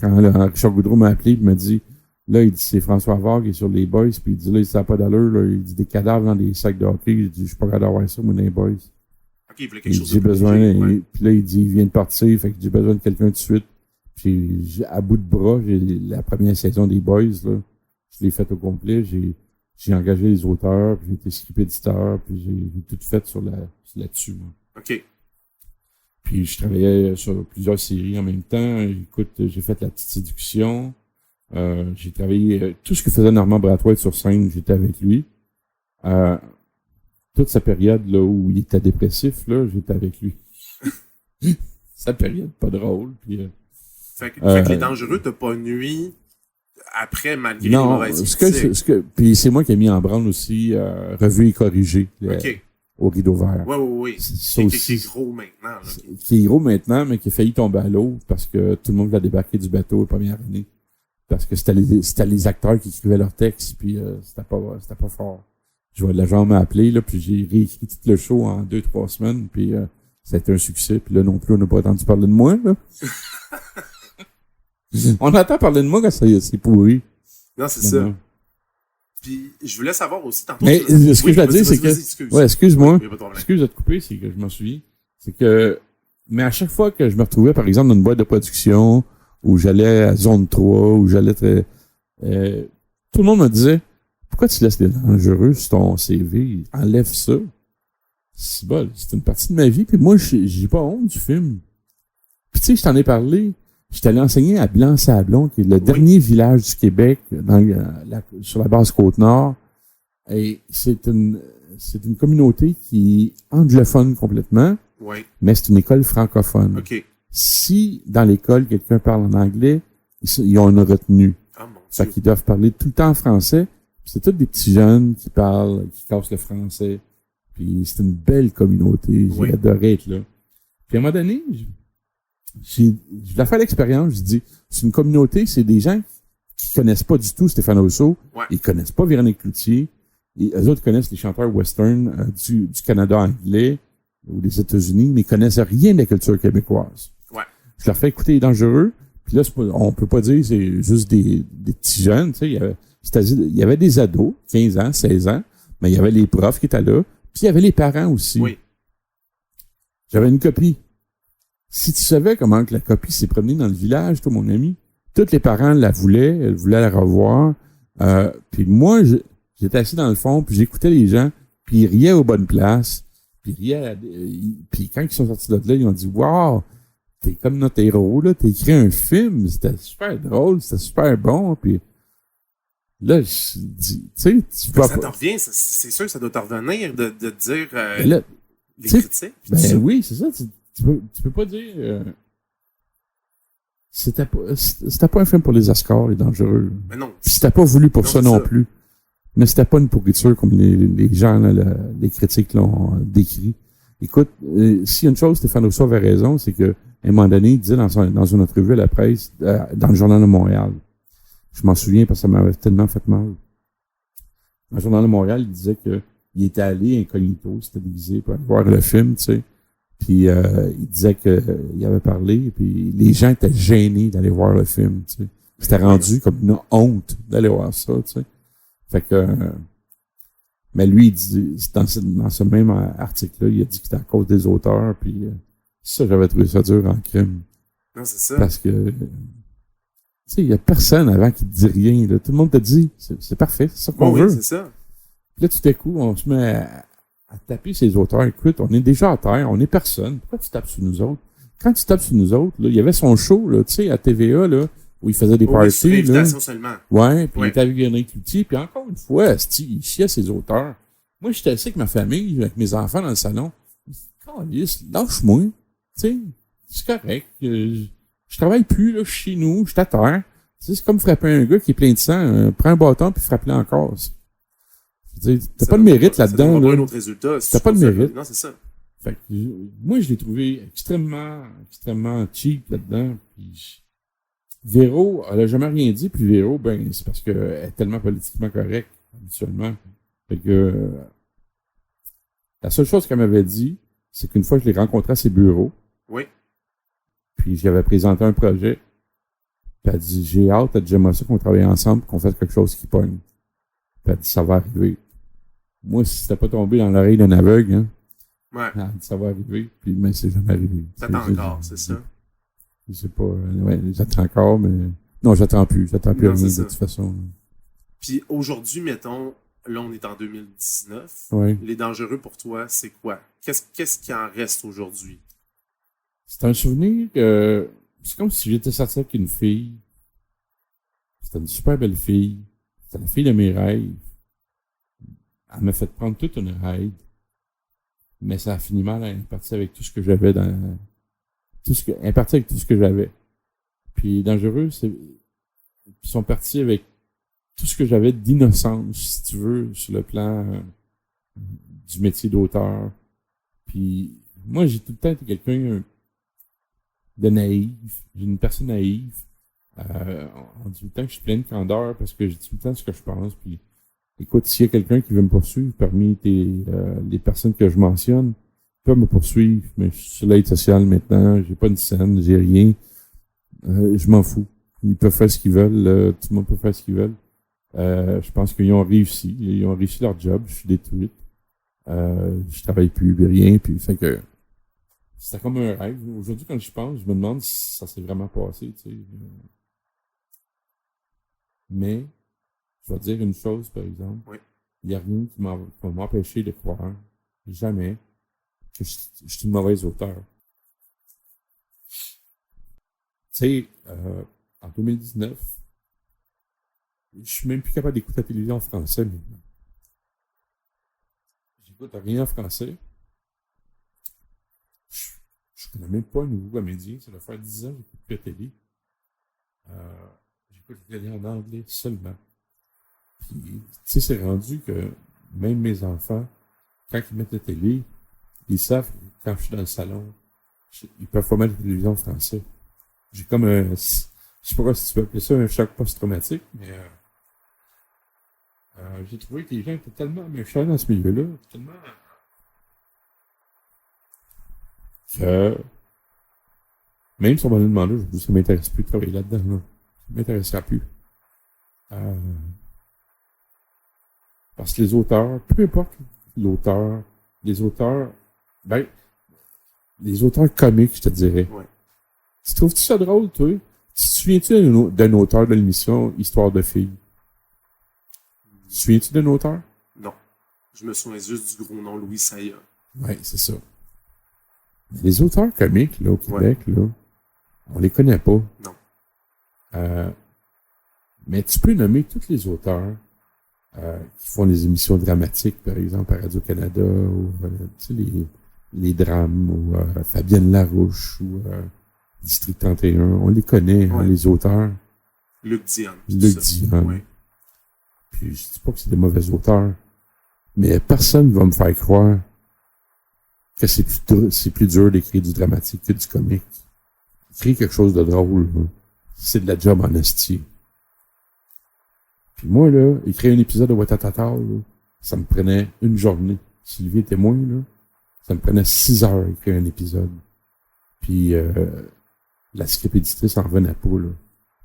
quand Richard Goudreau m'a appelé, il m'a dit, là, il dit, c'est François Havard qui est sur les Boys, puis il dit, là, ça n'a pas d'allure, là, il dit, des cadavres dans des sacs de hockey, il dit, je suis pas capable d'avoir ça, moi, dans les Boys. OK, il voulait quelque chose de besoin, ouais. Puis là, il dit, il vient de partir, fait que j'ai besoin de quelqu'un tout de suite. Puis, à bout de bras, j'ai la première saison des Boys, là, je l'ai faite au complet, j'ai engagé les auteurs, puis j'ai été script éditeur, puis j'ai tout fait là-dessus, moi. OK. Puis je travaillais sur plusieurs séries en même temps. Écoute, j'ai fait La Petite Séduction. J'ai travaillé tout ce que faisait Normand Brathwaite sur scène, j'étais avec lui. Toute sa période là où il était dépressif, là, j'étais avec lui. Sa période pas drôle. Puis, fait que Les Dangereux t'as pas nuit après, malgré les mauvaises critiques. Puis c'est moi qui ai mis en branle aussi Revu et corrigé. OK. Au rideau vert. Oui. Qui est gros maintenant. Là. Qui est gros maintenant, mais qui a failli tomber à l'eau parce que tout le monde l'a débarqué du bateau la première année. Parce que c'était les acteurs qui écrivaient leurs textes, puis c'était pas fort. Je vois l'agent m'a appelé, là, puis j'ai réécrit tout le show en 2-3 semaines, puis ça a été un succès. Puis là non plus, on n'a pas entendu parler de moi, là. On entend parler de moi quand c'est pourri. Non, c'est ça. Puis, je voulais savoir aussi, tantôt... Mais ce que je veux dire, c'est que... Excuse. Ouais, excuse-moi. Il y a pas de problème. Excuse de te couper, c'est que je m'en souviens. C'est que... Mais à chaque fois que je me retrouvais, par exemple, dans une boîte de production, où j'allais à Zone 3, où j'allais très... tout le monde me disait, pourquoi tu laisses les dangereux sur ton CV? Enlève ça. C'est bon, c'est une partie de ma vie, puis moi, j'ai pas honte du film. Puis tu sais, je t'en ai parlé. J'étais allé enseigner à Blanc-Sablon, qui est le dernier village du Québec sur la base Côte-Nord. Et c'est une communauté qui est anglophone complètement, mais c'est une école francophone. OK. Si dans l'école, quelqu'un parle en anglais, ils ont une retenue. Ah, mon Fait Dieu. qu'ils doivent parler tout le temps en français. Puis c'est tous des petits jeunes qui parlent, qui cassent le français. Puis c'est une belle communauté. J'ai adoré être là. Puis à un moment donné, je voulais faire l'expérience. Je dis, c'est une communauté, c'est des gens qui connaissent pas du tout Stéphane Rousseau. Ouais. Ils connaissent pas Véronique Cloutier. Et eux autres connaissent les chanteurs western du Canada anglais ou des États-Unis, mais ils connaissent rien de la culture québécoise. Ouais. Je leur fais écouter Les Dangereux. Puis là, on peut pas dire c'est juste des petits jeunes. Tu sais, il y avait des ados, 15 ans, 16 ans, mais il y avait les profs qui étaient là. Puis il y avait les parents aussi. Oui. J'avais une copie. Si tu savais comment que la copie s'est promenée dans le village, toi, mon ami, tous les parents la voulaient, elles voulaient la revoir. Puis moi, j'étais assis dans le fond, puis j'écoutais les gens, puis ils riaient aux bonnes places. Puis ils riaient puis quand ils sont sortis de là, ils ont dit « Wow! T'es comme notre héros, là, t'as écrit un film, c'était super drôle, c'était super bon. » Puis là, je dis, tu sais, tu peux Ça pas... t'en revient, c'est sûr que ça doit te revenir de dire Ben là, les tu sais, critiques. puis tout ça. ben oui, c'est ça. Tu peux pas dire... c'était pas un film pour les Oscars, Les Dangereux. Mais non. Puis c'était pas voulu pour Non, ça c'est non ça. plus. Mais c'était pas une pourriture comme les gens, là, les critiques l'ont décrit. Écoute, s'il y a une chose, Stéphane Rousseau avait raison, c'est que à un moment donné, il disait dans une entrevue à la presse, dans le Journal de Montréal, je m'en souviens parce que ça m'avait tellement fait mal. Dans le Journal de Montréal, il disait que il était allé incognito, c'était déguisé pour aller voir le film, tu sais. Puis il disait que il avait parlé, puis les gens étaient gênés d'aller voir le film, tu sais. C'était rendu comme une honte d'aller voir ça, tu sais. Fait que mais lui, il dit, dans ce même article-là, il a dit que c'était à cause des auteurs, puis ça, j'avais trouvé ça dur en crime. Non, c'est ça. Parce que tu sais, il y a personne avant qui te dit rien, là. Tout le monde te dit, c'est parfait, c'est ça qu'on Oui, veut. c'est ça. Puis là, tout à coup, on se met à taper ces auteurs. Écoute, on est déjà à terre, on est personne. Pourquoi tu tapes sur nous autres? Quand tu tapes sur nous autres, là, il y avait son show, là, tu sais, à TVA, là, où il faisait des Oui, sur parties, là. invitation seulement. Ouais, puis Ouais. il était avec Véronique Cloutier, puis encore une fois, il chiait ses auteurs. Moi, j'étais assis avec ma famille, avec mes enfants dans le salon. Calisse, lâche-moi. Tu sais, c'est correct. Je travaille plus, là, je suis chez nous, je suis à terre. Tu sais, c'est comme frapper un gars qui est plein de sang, prends un bâton puis frappe-le encore. Je veux dire, t'as pas de mérite là-dedans, Ça là. un autre résultat. si T'as tu pas de trouves ça- mérite. Non, c'est ça. Fait que, moi, je l'ai trouvé extrêmement cheap là-dedans. Puis, Véro, elle a jamais rien dit, puis Véro, ben, c'est parce qu'elle est tellement politiquement correcte, habituellement. Fait que, la seule chose qu'elle m'avait dit, c'est qu'une fois, je l'ai rencontré à ses bureaux, Oui. puis j'avais présenté un projet, puis elle dit, j'ai hâte, j'aimerais ça qu'on travaille ensemble, qu'on fasse quelque chose qui pogne. Puis elle dit, ça va arriver. Moi, si c'était pas tombé dans l'oreille d'un aveugle, hein, Ouais. elle dit, ça va arriver, puis mais c'est jamais arrivé. T'attends encore, c'est ça. Je sais pas, ouais, j'attends encore, mais non, j'attends plus Non, rien c'est de ça. toute façon. Puis aujourd'hui, mettons, là, on est en 2019. Ouais. Les dangereux pour toi, c'est quoi? Qu'est-ce qui en reste aujourd'hui? C'est un souvenir que c'est comme si j'étais sorti avec une fille. C'était une super belle fille. C'était la fille de mes rêves. Elle m'a fait prendre toute une ride. Mais ça a fini mal, elle est partie avec tout ce que j'avais elle est partie avec tout ce que j'avais. Puis Dangereux, ils sont partis avec tout ce que j'avais d'innocence, si tu veux, sur le plan du métier d'auteur. Puis moi, j'ai tout le temps été quelqu'un de naïf. J'ai une personne naïve. On dit tout le temps que je suis plein de candeur parce que je dis tout le temps ce que je pense. Puis écoute, s'il y a quelqu'un qui veut me poursuivre parmi les personnes que je mentionne, peut me poursuivre, mais je suis sur l'aide sociale maintenant, j'ai pas une scène, j'ai rien. Je m'en fous. Ils peuvent faire ce qu'ils veulent, tout le monde peut faire ce qu'ils veulent. Je pense qu'ils ont réussi. Ils ont réussi leur job. Je suis détruite. Je travaille plus, rien. Puis, fait que c'était comme un rêve. Aujourd'hui, quand je pense, je me demande si ça s'est vraiment passé, tu sais. Mais, je vais te dire une chose, par exemple. Oui. Il n'y a rien qui va m'empêcher de croire, jamais, que je suis une mauvaise auteure. Tu sais, en 2019, je suis même plus capable d'écouter la télévision en français maintenant. J'écoute rien en français. Je connais même pas un nouveau comédien. Ça doit faire 10 ans que j'écoute plus la télé. J'écoute la télé en anglais seulement. Puis, tu sais, c'est rendu que même mes enfants, quand ils mettent la télé, ils savent que quand je suis dans le salon, ils peuvent pas mettre la télévision en français. J'ai comme un, je sais pas si tu peux appeler ça un choc post-traumatique, mais j'ai trouvé que les gens étaient tellement méchants dans ce milieu-là, tellement que même si on m'en a demandé, je ça m'intéresse plus de travailler là-dedans, là. Ça m'intéressera plus. Parce que les auteurs, peu importe l'auteur, les auteurs comiques, je te dirais. Ouais. Tu trouves-tu ça drôle, toi? Tu te souviens-tu d'un auteur de l'émission Histoire de filles? Tu te souviens-tu d'un auteur? Non. Je me souviens juste du gros nom Louis Saya. Ouais, c'est ça. Les auteurs comiques, là, au Québec, là, on les connaît pas. Non. Mais tu peux nommer tous les auteurs qui font des émissions dramatiques, par exemple, à Radio-Canada, ou tu sais, les drames, ou Fabienne Larouche, ou District 31. On les connaît, hein, les auteurs. Luc Diane. Luc Diane. Ouais. Puis je dis pas que c'est des mauvais auteurs, mais personne va me faire croire que c'est plus dur d'écrire du dramatique que du comique. Écrire quelque chose de drôle, là, c'est de la job en esti. Puis moi, là, écrire un épisode de Watatata, là, ça me prenait une journée. Sylvie est témoin, là, ça me prenait 6 heures à écrire un épisode. Puis la script éditrice en revenait pas, là.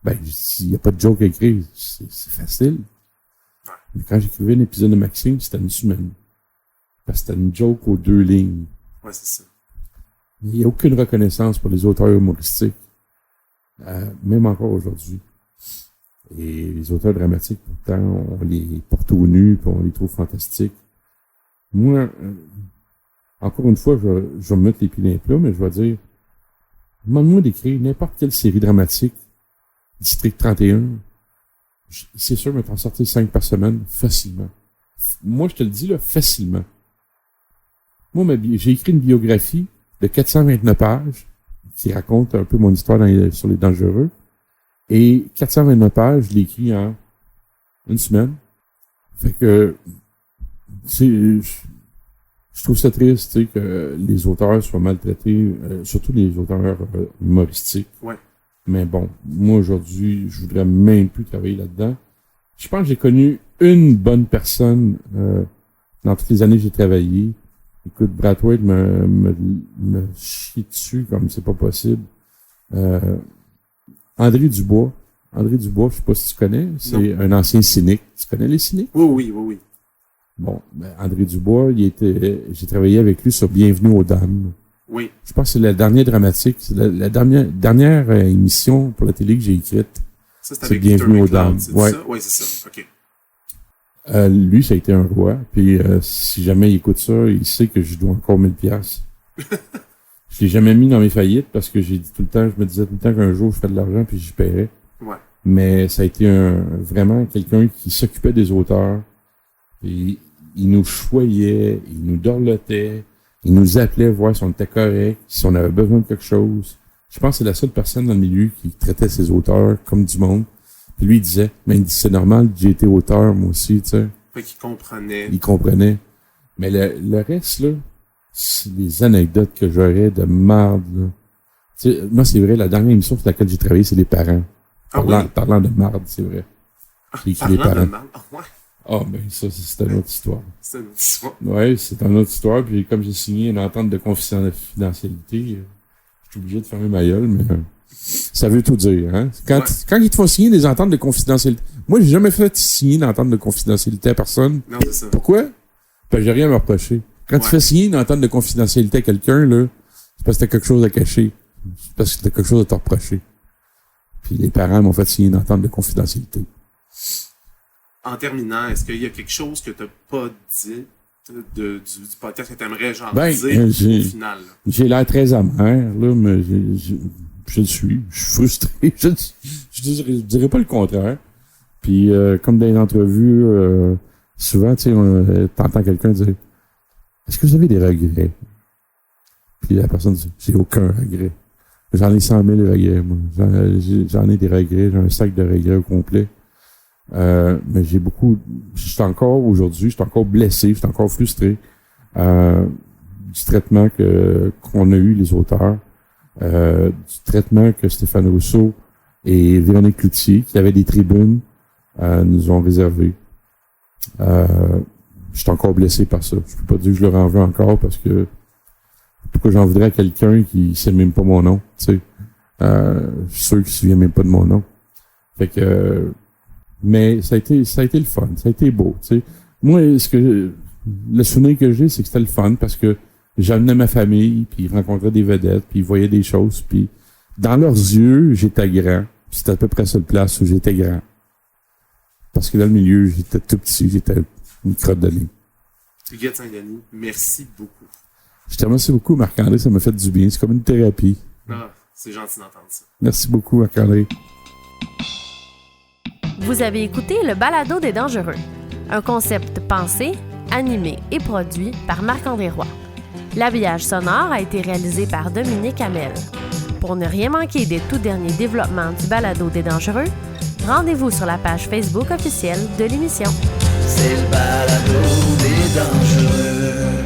Ben, s'il n'y a pas de joke à écrire, c'est facile. Mais quand j'écrivais un épisode de Maxime, c'était une semaine. Parce que c'était une joke aux 2 lignes. Ouais, c'est ça. Il n'y a aucune reconnaissance pour les auteurs humoristiques. Même encore aujourd'hui. Et les auteurs dramatiques, pourtant, on les porte au nu, puis on les trouve fantastiques. Moi, encore une fois, je vais me mettre les pieds dans les plats, mais je vais dire, demande-moi d'écrire n'importe quelle série dramatique, District 31, c'est sûr, mais t'en sortir 5 par semaine, facilement. Moi, je te le dis, là, facilement. Moi, j'ai écrit une biographie de 429 pages, qui raconte un peu mon histoire sur les dangereux. Et 429 pages, je l'ai écrit en une semaine. Fait que, je trouve ça triste, tu sais, que les auteurs soient maltraités, surtout les auteurs humoristiques. Ouais. Mais bon, moi aujourd'hui, je voudrais même plus travailler là-dedans. Je pense que j'ai connu une bonne personne dans toutes les années que j'ai travaillé. Écoute, Brathwaite me chie dessus comme c'est pas possible. André Dubois, je sais pas si tu connais, c'est un ancien cynique. Tu connais les cyniques? Oui. Bon, ben André Dubois, j'ai travaillé avec lui sur Bienvenue aux Dames. Oui. Je pense que c'est la dernière dramatique, c'est la dernière émission pour la télé que j'ai écrite. Ça, c'est Bienvenue aux Dames. Ouais. Ça? Oui, c'est ça. OK. Lui, ça a été un roi. Puis si jamais il écoute ça, il sait que je dois encore 1000 piastres. Je l'ai jamais mis dans mes faillites parce que je me disais tout le temps qu'un jour je fais de l'argent puis j'y paierais. Ouais. Mais ça a été vraiment quelqu'un qui s'occupait des auteurs. Et il nous choyait, il nous dorlotait, il nous appelait voir si on était correct, si on avait besoin de quelque chose. Je pense que c'est la seule personne dans le milieu qui traitait ses auteurs comme du monde. Puis lui, il disait, mais c'est normal, j'ai été auteur, moi aussi, tu sais. Fait qu'il comprenait. Il comprenait. Mais le reste, là, c'est des anecdotes que j'aurais de marde, là. Tu sais, moi, c'est vrai, la dernière émission sur laquelle j'ai travaillé, c'est les parents. Parlant de marde, c'est vrai. J'ai écrit les parents. De marde. Ah, ouais. Ah, ben, ça, c'est une autre histoire. C'est une autre histoire. Ouais, c'est une autre histoire. Puis, comme j'ai signé une entente de confidentialité, je suis obligé de fermer ma gueule, mais ça veut tout dire, hein. Quand ils te font signer des ententes de confidentialité, Moi, j'ai jamais fait signer une entente de confidentialité à personne. Non, c'est ça. Pourquoi? Parce que j'ai rien à me reprocher. Quand tu fais signer une entente de confidentialité à quelqu'un, là, c'est parce que t'as quelque chose à cacher. C'est parce que t'as quelque chose à te reprocher. Puis les parents m'ont fait signer une entente de confidentialité. En terminant, est-ce qu'il y a quelque chose que t'as pas dit du podcast que t'aimerais genre dire au final? Là? J'ai l'air très amer, là, mais je le suis. Je suis frustré. Je dirais pas le contraire. Puis comme dans les entrevues, souvent, tu sais, t'entends quelqu'un dire « Est-ce que vous avez des regrets? » Puis la personne dit « J'ai aucun regret. » J'en ai 100 000 regrets, moi. J'en ai des regrets. J'ai un sac de regrets au complet. Mais j'ai beaucoup... Aujourd'hui, je suis encore blessé, je suis encore frustré du traitement qu'on a eu, les auteurs, du traitement que Stéphane Rousseau et Véronique Cloutier, qui avaient des tribunes, nous ont réservé. Je suis encore blessé par ça. Je peux pas dire que je leur en veux encore parce que pourquoi j'en voudrais à quelqu'un qui sait même pas mon nom, tu sais. Je suis sûr qu'il se souvient même pas de mon nom. Fait que mais ça a été le fun, ça a été beau, tu sais. Moi, le souvenir que j'ai, c'est que c'était le fun parce que j'amenais ma famille, puis ils rencontraient des vedettes, puis ils voyaient des choses, puis dans leurs yeux, j'étais grand. C'était à peu près la seule place où j'étais grand. Parce que dans le milieu, j'étais tout petit, j'étais une crotte de nez. Huguette Saint-Denis, merci beaucoup. Je te remercie beaucoup, Marc-André, ça m'a fait du bien. C'est comme une thérapie. Ah, c'est gentil d'entendre ça. Merci beaucoup, Marc-André. Vous avez écouté le Balado des Dangereux, un concept pensé, animé et produit par Marc-André Roy. L'habillage sonore a été réalisé par Dominique Hamel. Pour ne rien manquer des tout derniers développements du Balado des Dangereux, rendez-vous sur la page Facebook officielle de l'émission. C'est le balado des dangereux.